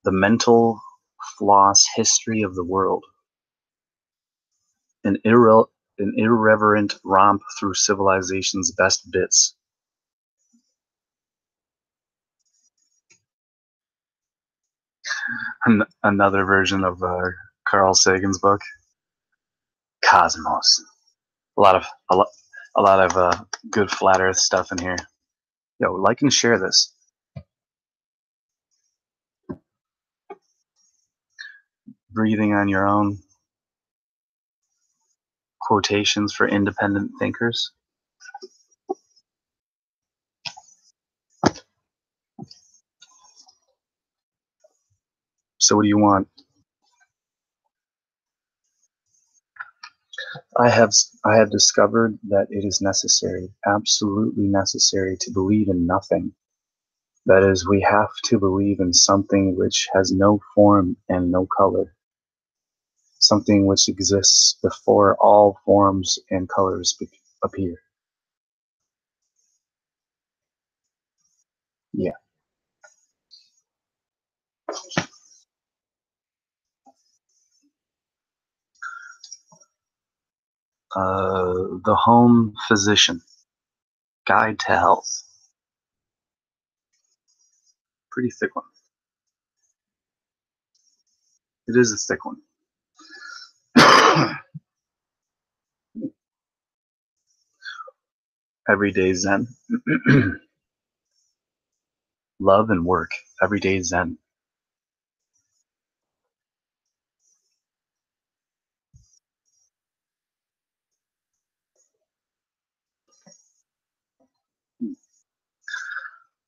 The Mental Floss History of the World. An irreverent romp through civilization's best bits. Another version of Carl Sagan's book, Cosmos. A lot of good flat Earth stuff in here. Yo, like and share this. Breathing on Your Own. Quotations for independent thinkers. So what do you want? I have discovered that it is necessary, absolutely necessary, to believe in nothing. That is, we have to believe in something which has no form and no color. Something which exists before all forms and colors appear. Yeah. The Home Physician. Guide to Health. Pretty thick one. It is a thick one. Everyday Zen. Love and Work. Everyday Zen.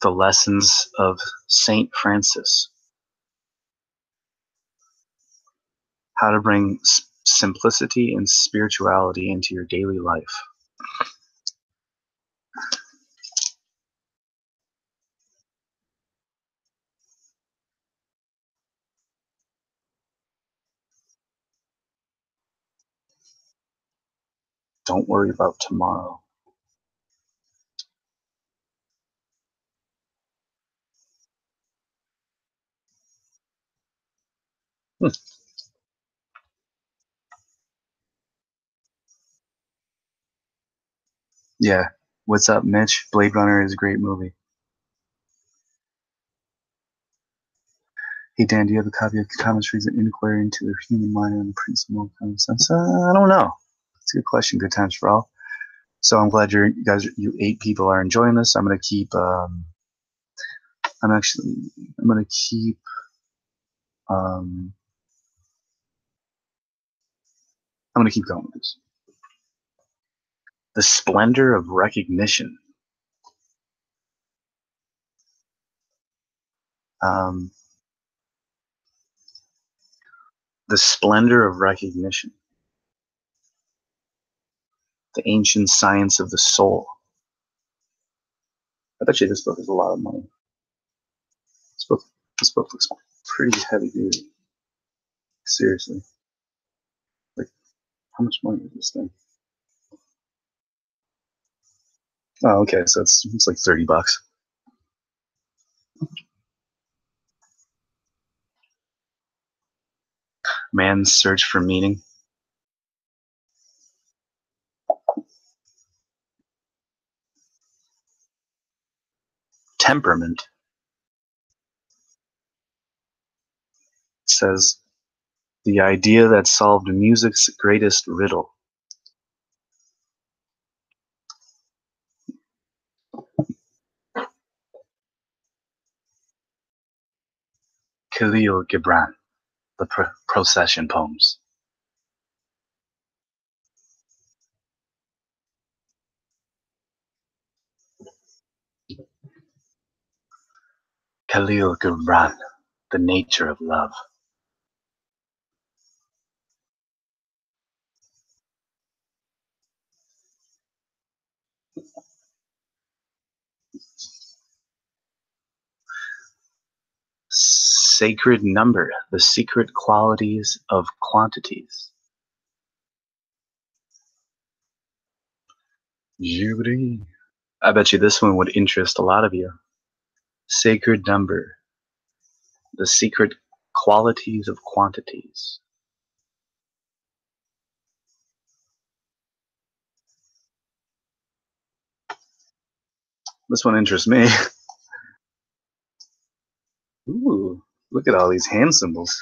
The Lessons of Saint Francis. How to bring simplicity and spirituality into your daily life. Don't worry about tomorrow. Yeah. What's up, Mitch? Blade Runner is a great movie. Hey, Dan, do you have a copy of Thomas Reed's An Inquiry into the Human Mind and the Principle of Common Sense? I don't know. It's a good question. Good times for all. So I'm glad you 8 people are enjoying this. I'm gonna keep. I'm gonna keep. I'm gonna keep going with this. The Splendor of Recognition. The Splendor of Recognition. The Ancient Science of the Soul. I bet you this book is a lot of money. This book looks pretty heavy duty. Seriously. Like, how much money is this thing? Oh, okay, so it's like $30. Man's Search for Meaning. Temperament. It says, the idea that solved music's greatest riddle. Khalil Gibran, the procession poems. Khalil Gibran, the nature of love. Sacred number, the secret qualities of quantities. Judy. I bet you this one would interest a lot of you. Sacred number, the secret qualities of quantities. This one interests me. Ooh, look at all these hand symbols.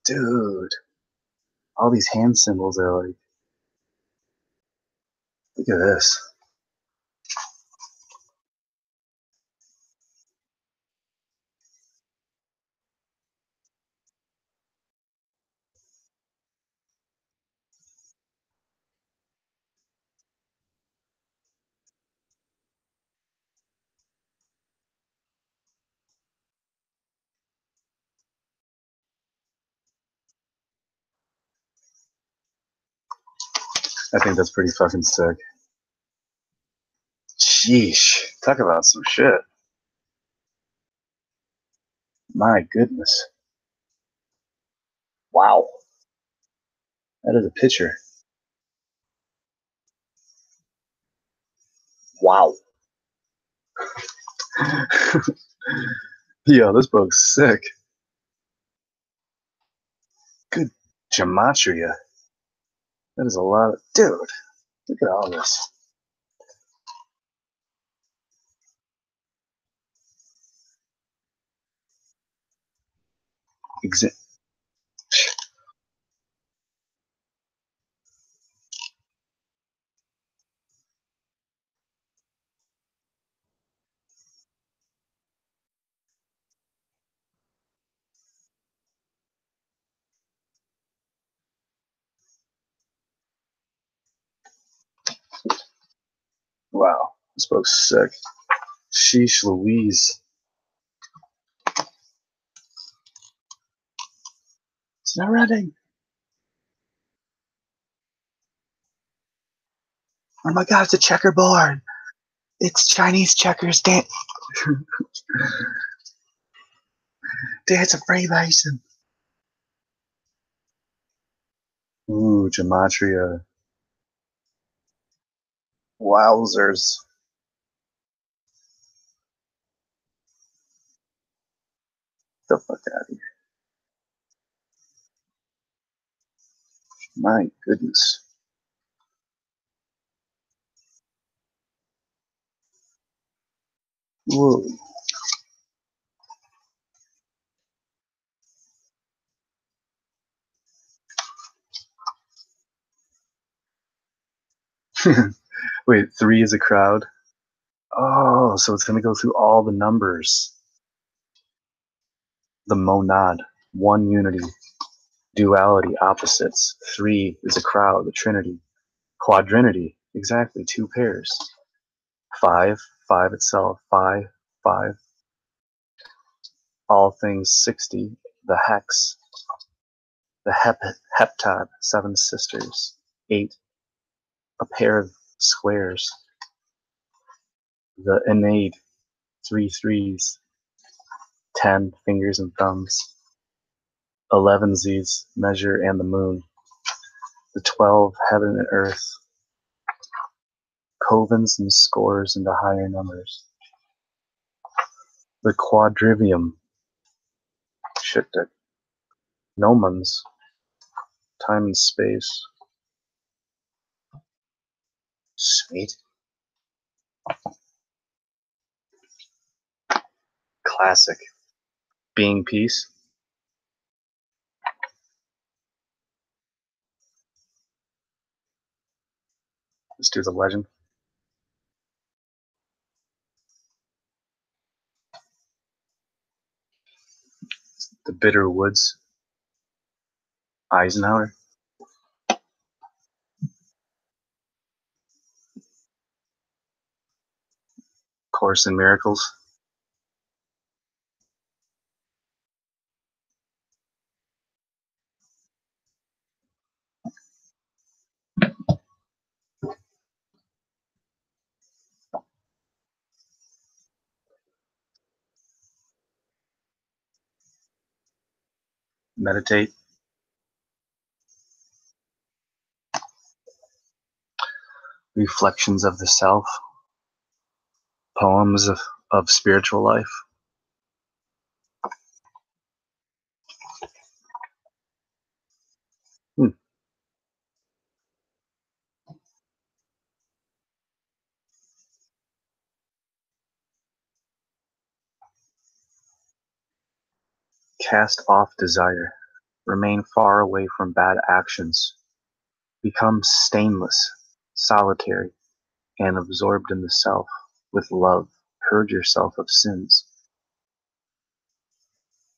Dude, all these hand symbols are like, look at this. I think that's pretty fucking sick. Sheesh, talk about some shit. My goodness. Wow. That is a picture. Wow. Yo, this book's sick. Good gematria. That is a lot of... Dude, look at all this. Wow, this book's sick. Sheesh Louise. It's not running. Oh my god, it's a checkerboard. It's Chinese checkers. Dance of Freemason. Ooh, gematria. Wowzers. Get the fuck out of here. My goodness. Whoa. Wait, 3 is a crowd? Oh, so it's going to go through all the numbers. The monad, 1 unity, duality, opposites. 3 is a crowd, the trinity. Quadrinity, exactly, 2 pairs. 5, 5 itself, 5, 5. All things 60, the hex. The heptad, 7 sisters. 8, a pair of squares. The innate, 3 threes. 10 fingers and thumbs. 11 Z's, measure and the moon. The 12, heaven and earth. Covens and scores into higher numbers. The quadrivium. Shit, that. Gnomons. Time and space. Sweet. Classic. Being peace. Let's do the legend. The Bitter Woods, Eisenhower. Course in Miracles. Meditate. Reflections of the Self. Poems of Spiritual Life. Cast off desire. Remain far away from bad actions. Become stainless, solitary, and absorbed in the self. With love, purge yourself of sins.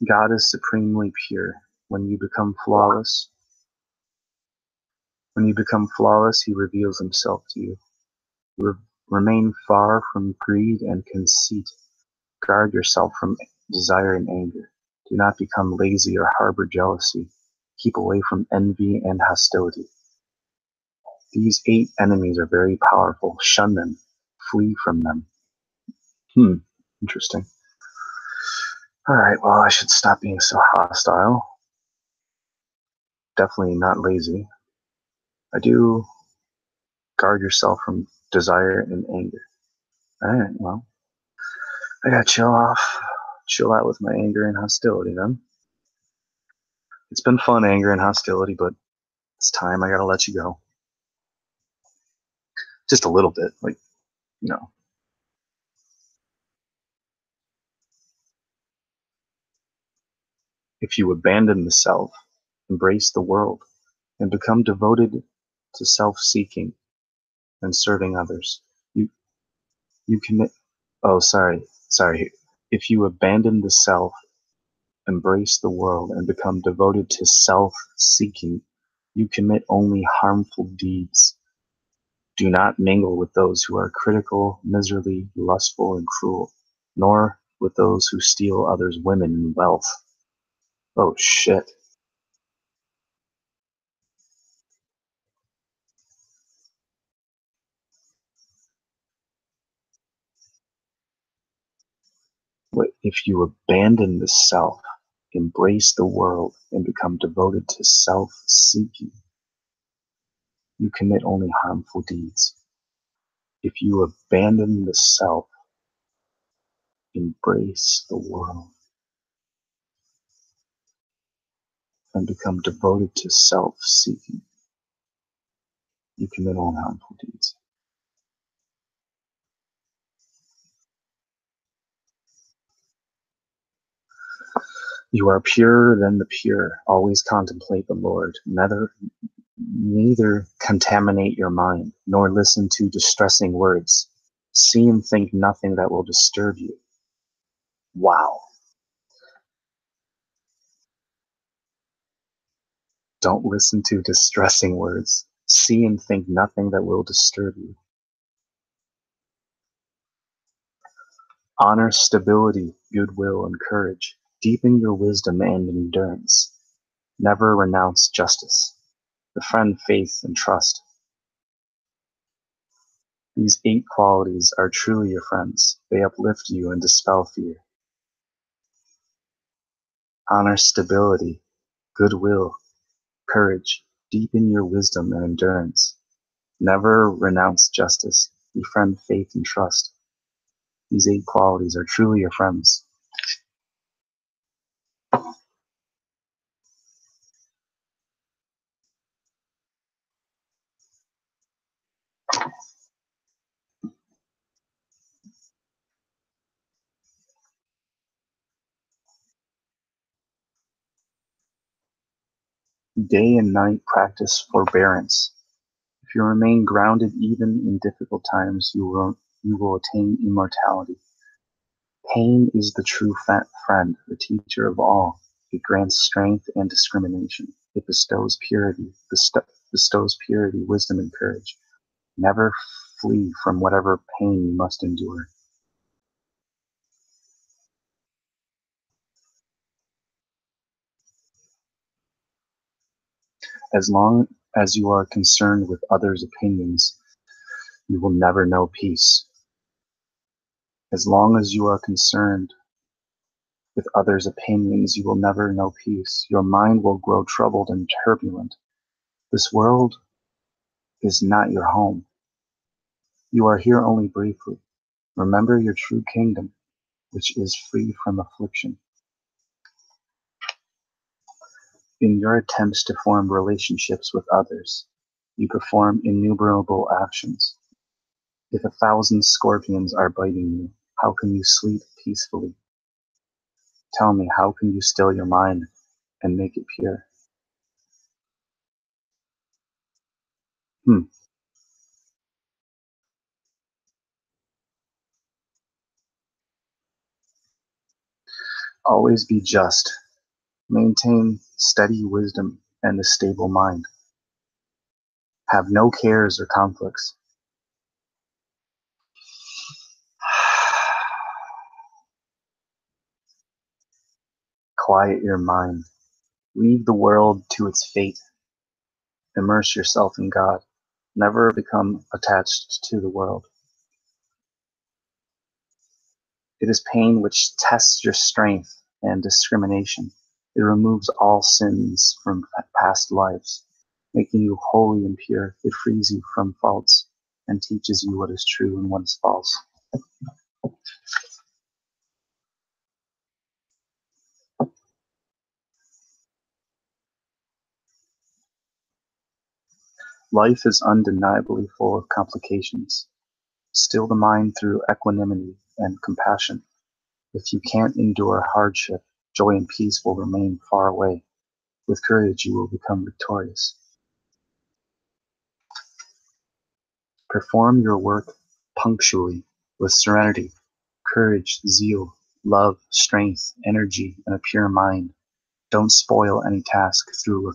God is supremely pure. When you become flawless, He reveals Himself to you. Remain far from greed and conceit. Guard yourself from desire and anger. Do not become lazy or harbor jealousy. Keep away from envy and hostility. These 8 enemies are very powerful. Shun them. Flee from them. Interesting. Alright, well, I should stop being so hostile. Definitely not lazy. I do guard yourself from desire and anger. Alright, well, I gotta chill out with my anger and hostility then. It's been fun, anger and hostility, but it's time. I gotta let you go. Just a little bit, like, you know. If you abandon the self, embrace the world, and become devoted to self-seeking and serving others, you commit. Oh, sorry. If you abandon the self, embrace the world, and become devoted to self-seeking, you commit only harmful deeds. Do not mingle with those who are critical, miserly, lustful, and cruel, nor with those who steal others' women and wealth. Oh, shit. If you abandon the self, embrace the world, and become devoted to self-seeking, you commit only harmful deeds. If you abandon the self, embrace the world, and become devoted to self-seeking, you commit only harmful deeds. You are purer than the pure. Always contemplate the Lord. Neither contaminate your mind, nor listen to distressing words. See and think nothing that will disturb you. Wow. Don't listen to distressing words. See and think nothing that will disturb you. Honor stability, goodwill, and courage. Deepen your wisdom and endurance. Never renounce justice. Befriend faith and trust. These 8 qualities are truly your friends. They uplift you and dispel fear. Honor stability, goodwill, courage. Deepen your wisdom and endurance. Never renounce justice. Befriend faith and trust. These 8 qualities are truly your friends. Day and night practice forbearance. If you remain grounded even in difficult times, you will attain immortality. Pain is the true friend, the teacher of all. It grants strength and discrimination. It bestows purity, wisdom, and courage. Never flee from whatever pain you must endure. As long as you are concerned with others' opinions, you will never know peace. As long as you are concerned with others' opinions, you will never know peace. Your mind will grow troubled and turbulent. This world is not your home. You are here only briefly. Remember your true kingdom, which is free from affliction. In your attempts to form relationships with others, you perform innumerable actions. If 1,000 scorpions are biting you, how can you sleep peacefully? Tell me, how can you still your mind and make it pure? Hmm. Always be just. Maintain steady wisdom and a stable mind. Have no cares or conflicts. Quiet your mind. Leave the world to its fate. Immerse yourself in God. Never become attached to the world. It is pain which tests your strength and discrimination. It removes all sins from past lives, making you holy and pure. It frees you from faults and teaches you what is true and what is false. Life is undeniably full of complications. Still the mind through equanimity and compassion. If you can't endure hardship, joy and peace will remain far away. With courage, you will become victorious. Perform your work punctually, with serenity, courage, zeal, love, strength, energy, and a pure mind. Don't spoil any task through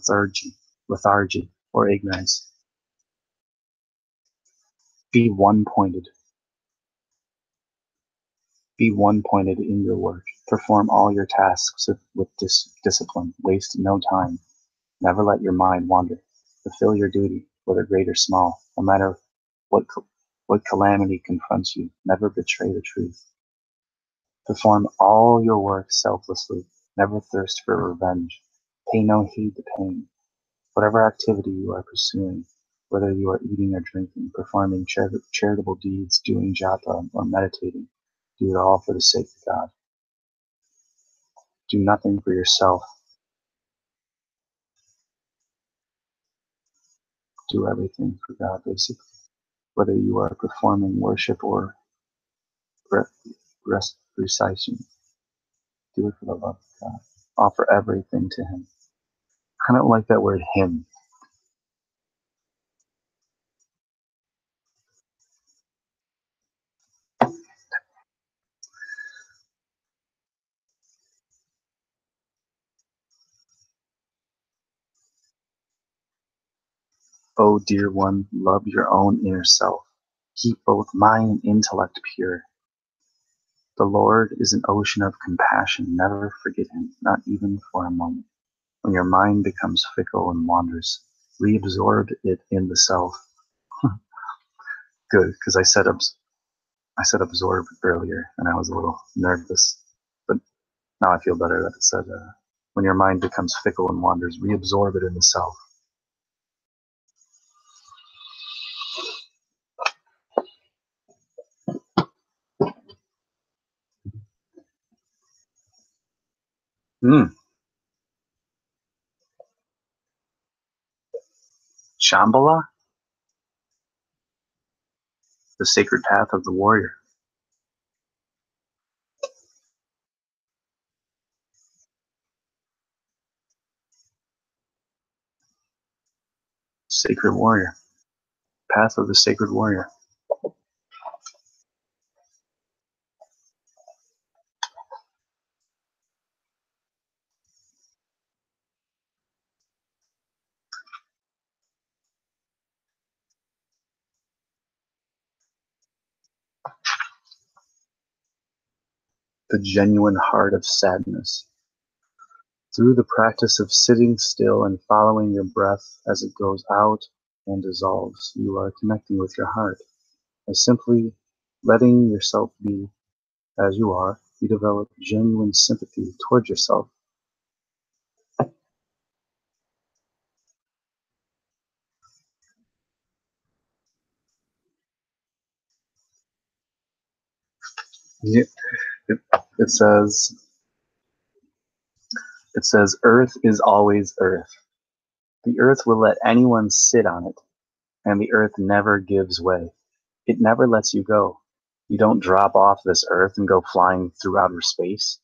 lethargy, or ignorance. Be one-pointed. Be one-pointed in your work. Perform all your tasks with discipline. Waste no time. Never let your mind wander. Fulfill your duty, whether great or small, no matter what calamity confronts you. Never betray the truth. Perform all your work selflessly. Never thirst for revenge. Pay no heed to pain. Whatever activity you are pursuing, whether you are eating or drinking, performing charitable deeds, doing japa, or meditating, do it all for the sake of God. Do nothing for yourself. Do everything for God, basically. Whether you are performing worship or recitation, do it for the love of God. Offer everything to Him. I don't like that word Him. O dear one, love your own inner self. Keep both mind and intellect pure. The Lord is an ocean of compassion. Never forget Him, not even for a moment. When your mind becomes fickle and wanders, reabsorb it in the self. Good, because I said absorb earlier, and I was a little nervous. But now I feel better that it said, when your mind becomes fickle and wanders, reabsorb it in the self. Shambhala, the sacred path of the warrior. Sacred warrior. Path of the sacred warrior. the genuine heart of sadness. Through the practice of sitting still and following your breath as it goes out and dissolves, you are connecting with your heart. By simply letting yourself be as you are, you develop genuine sympathy towards yourself. Yeah, It, it says, Earth is always Earth. The Earth will let anyone sit on it, and the Earth never gives way. It never lets you go. You don't drop off this Earth and go flying through outer space.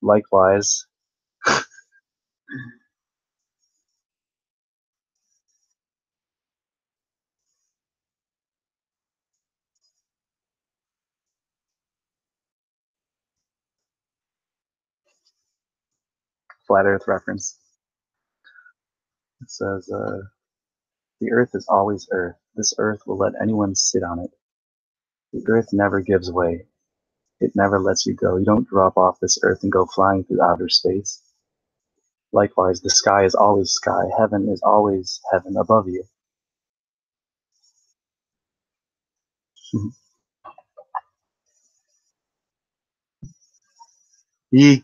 Likewise, flat Earth reference. It says, the Earth is always Earth. This Earth will let anyone sit on it. The Earth never gives way. It never lets you go. You don't drop off this Earth and go flying through outer space. Likewise, the sky is always sky. Heaven is always heaven above you. Yee.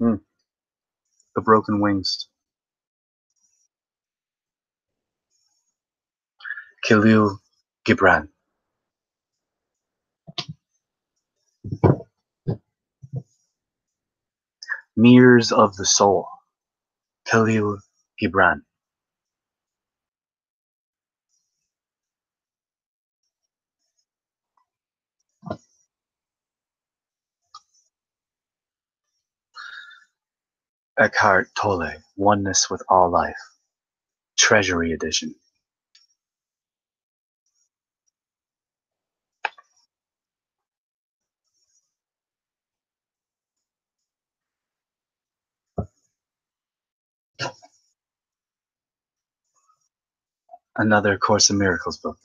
Mm. The broken wings. Khalil Gibran. Mirrors of the soul. Khalil Gibran. Eckhart Tolle. Oneness with all life. Treasury edition. Another Course in Miracles book.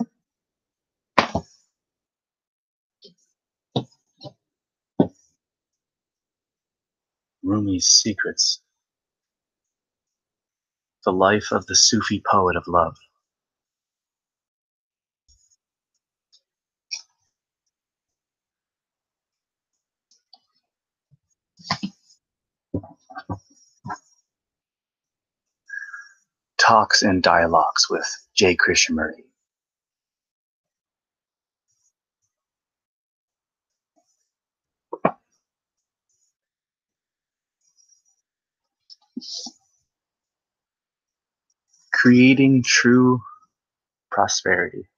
Rumi's Secrets. The Life of the Sufi Poet of Love. Talks and Dialogues with J. Krishnamurti. Creating True Prosperity.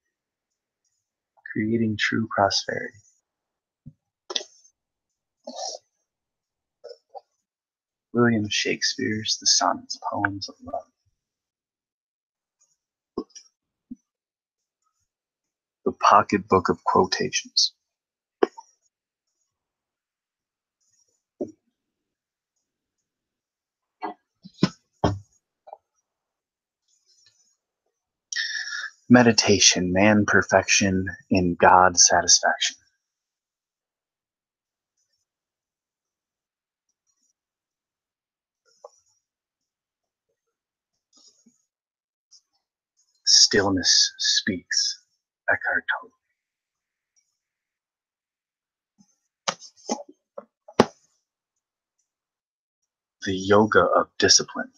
Creating True Prosperity. William Shakespeare's The Sonnets, Poems of Love. The Pocket Book of Quotations. Meditation, Man Perfection in God Satisfaction. Stillness Speaks, Eckhart Tolle. The Yoga of Discipline.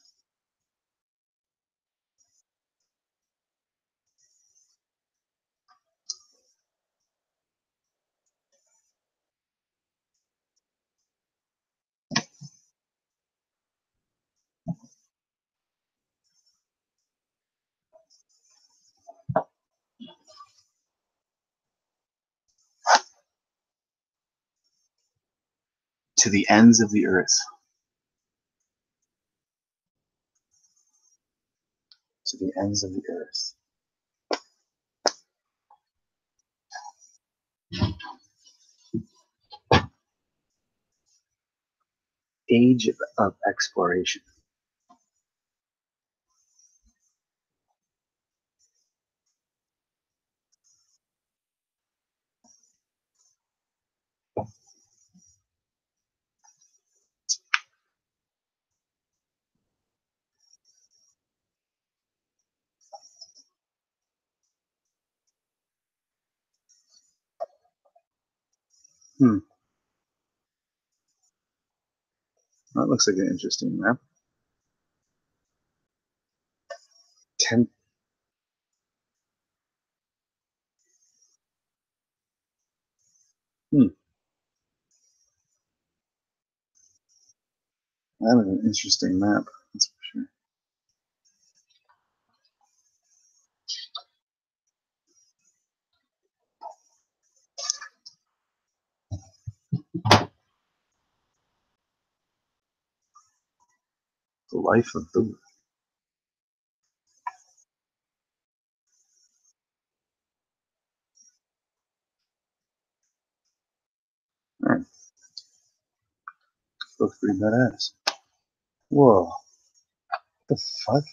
To the Ends of the Earth. To the Ends of the Earth. Age of Exploration. Hmm. That looks like an interesting map. 10. Hmm. That is an interesting map. That's for sure. The life of the. Alright. Looks pretty badass. Whoa. What the fuck?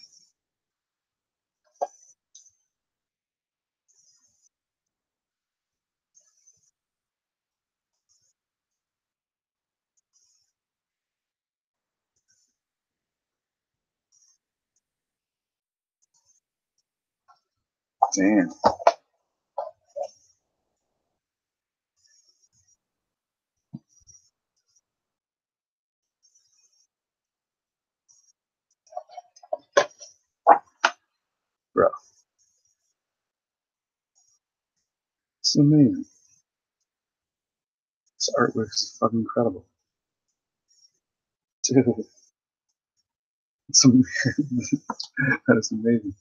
Damn. Bro. It's amazing. This artwork is fucking incredible. Dude. It's amazing. That is amazing.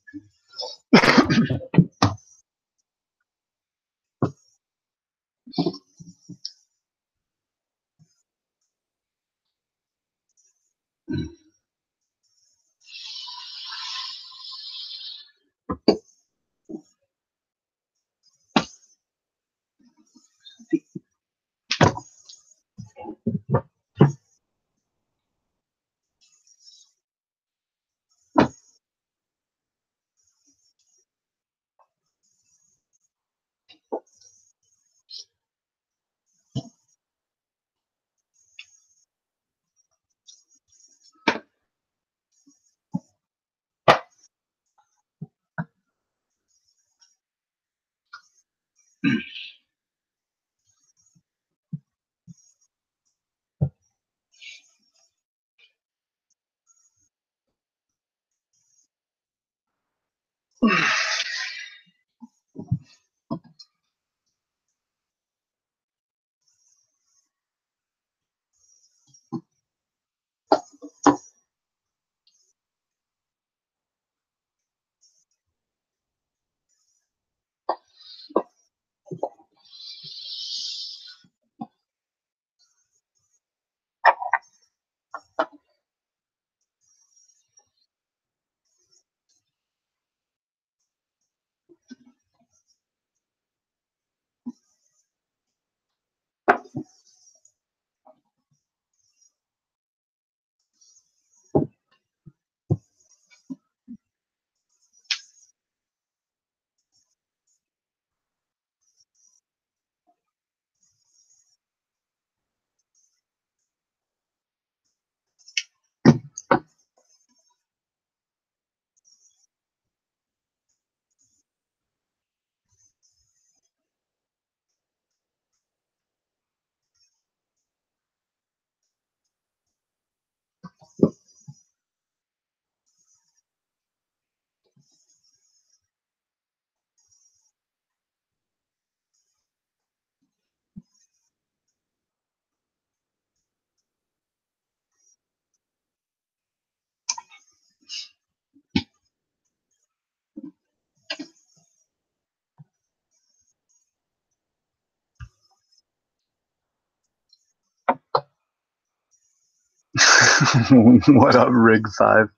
What up, Rig 5?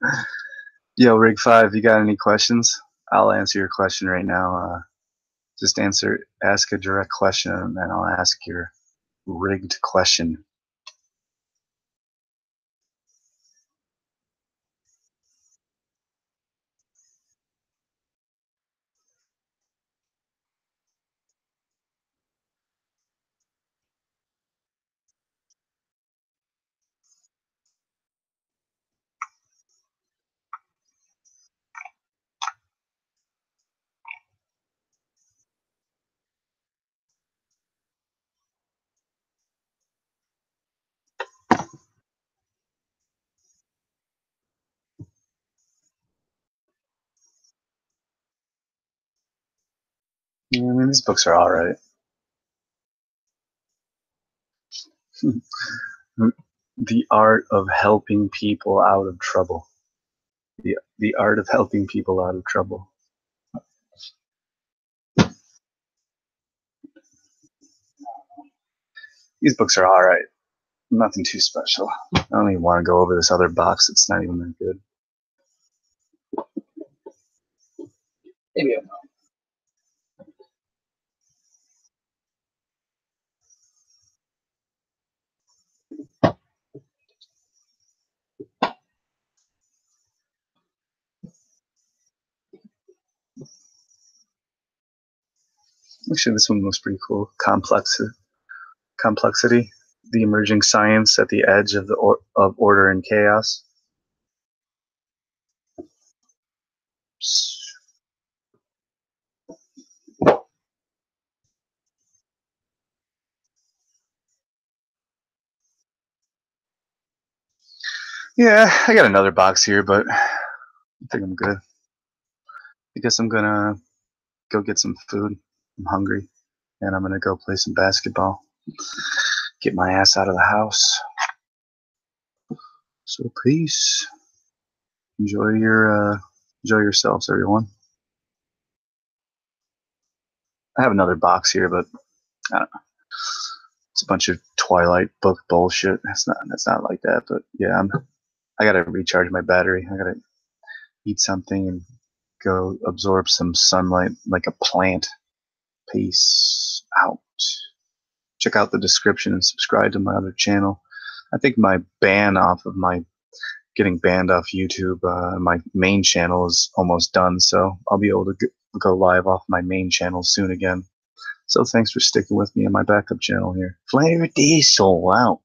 Yo, Rig 5, you got any questions? I'll answer your question right now. Just ask a direct question, and then I'll ask your rigged question. I mean, these books are all right. The Art of Helping People Out of Trouble. The Art of Helping People Out of Trouble. These books are all right. Nothing too special. I don't even want to go over this other box. It's not even that good. Maybe I'm not. Actually, this one looks pretty cool. Complexity, the emerging science at the edge of of order and chaos. Yeah, I got another box here, but I think I'm good. I guess I'm gonna go get some food. I'm hungry, and I'm gonna go play some basketball. Get my ass out of the house. So peace. Enjoy yourselves, everyone. I have another box here, but I don't know. It's a bunch of Twilight book bullshit. That's not like that, but yeah, I gotta recharge my battery. I gotta eat something and go absorb some sunlight like a plant. Peace out. Check out the description and subscribe to my other channel. I think my getting banned off YouTube, my main channel is almost done, so I'll be able to go live off my main channel soon again. So thanks for sticking with me on my backup channel here. Flare Diesel out.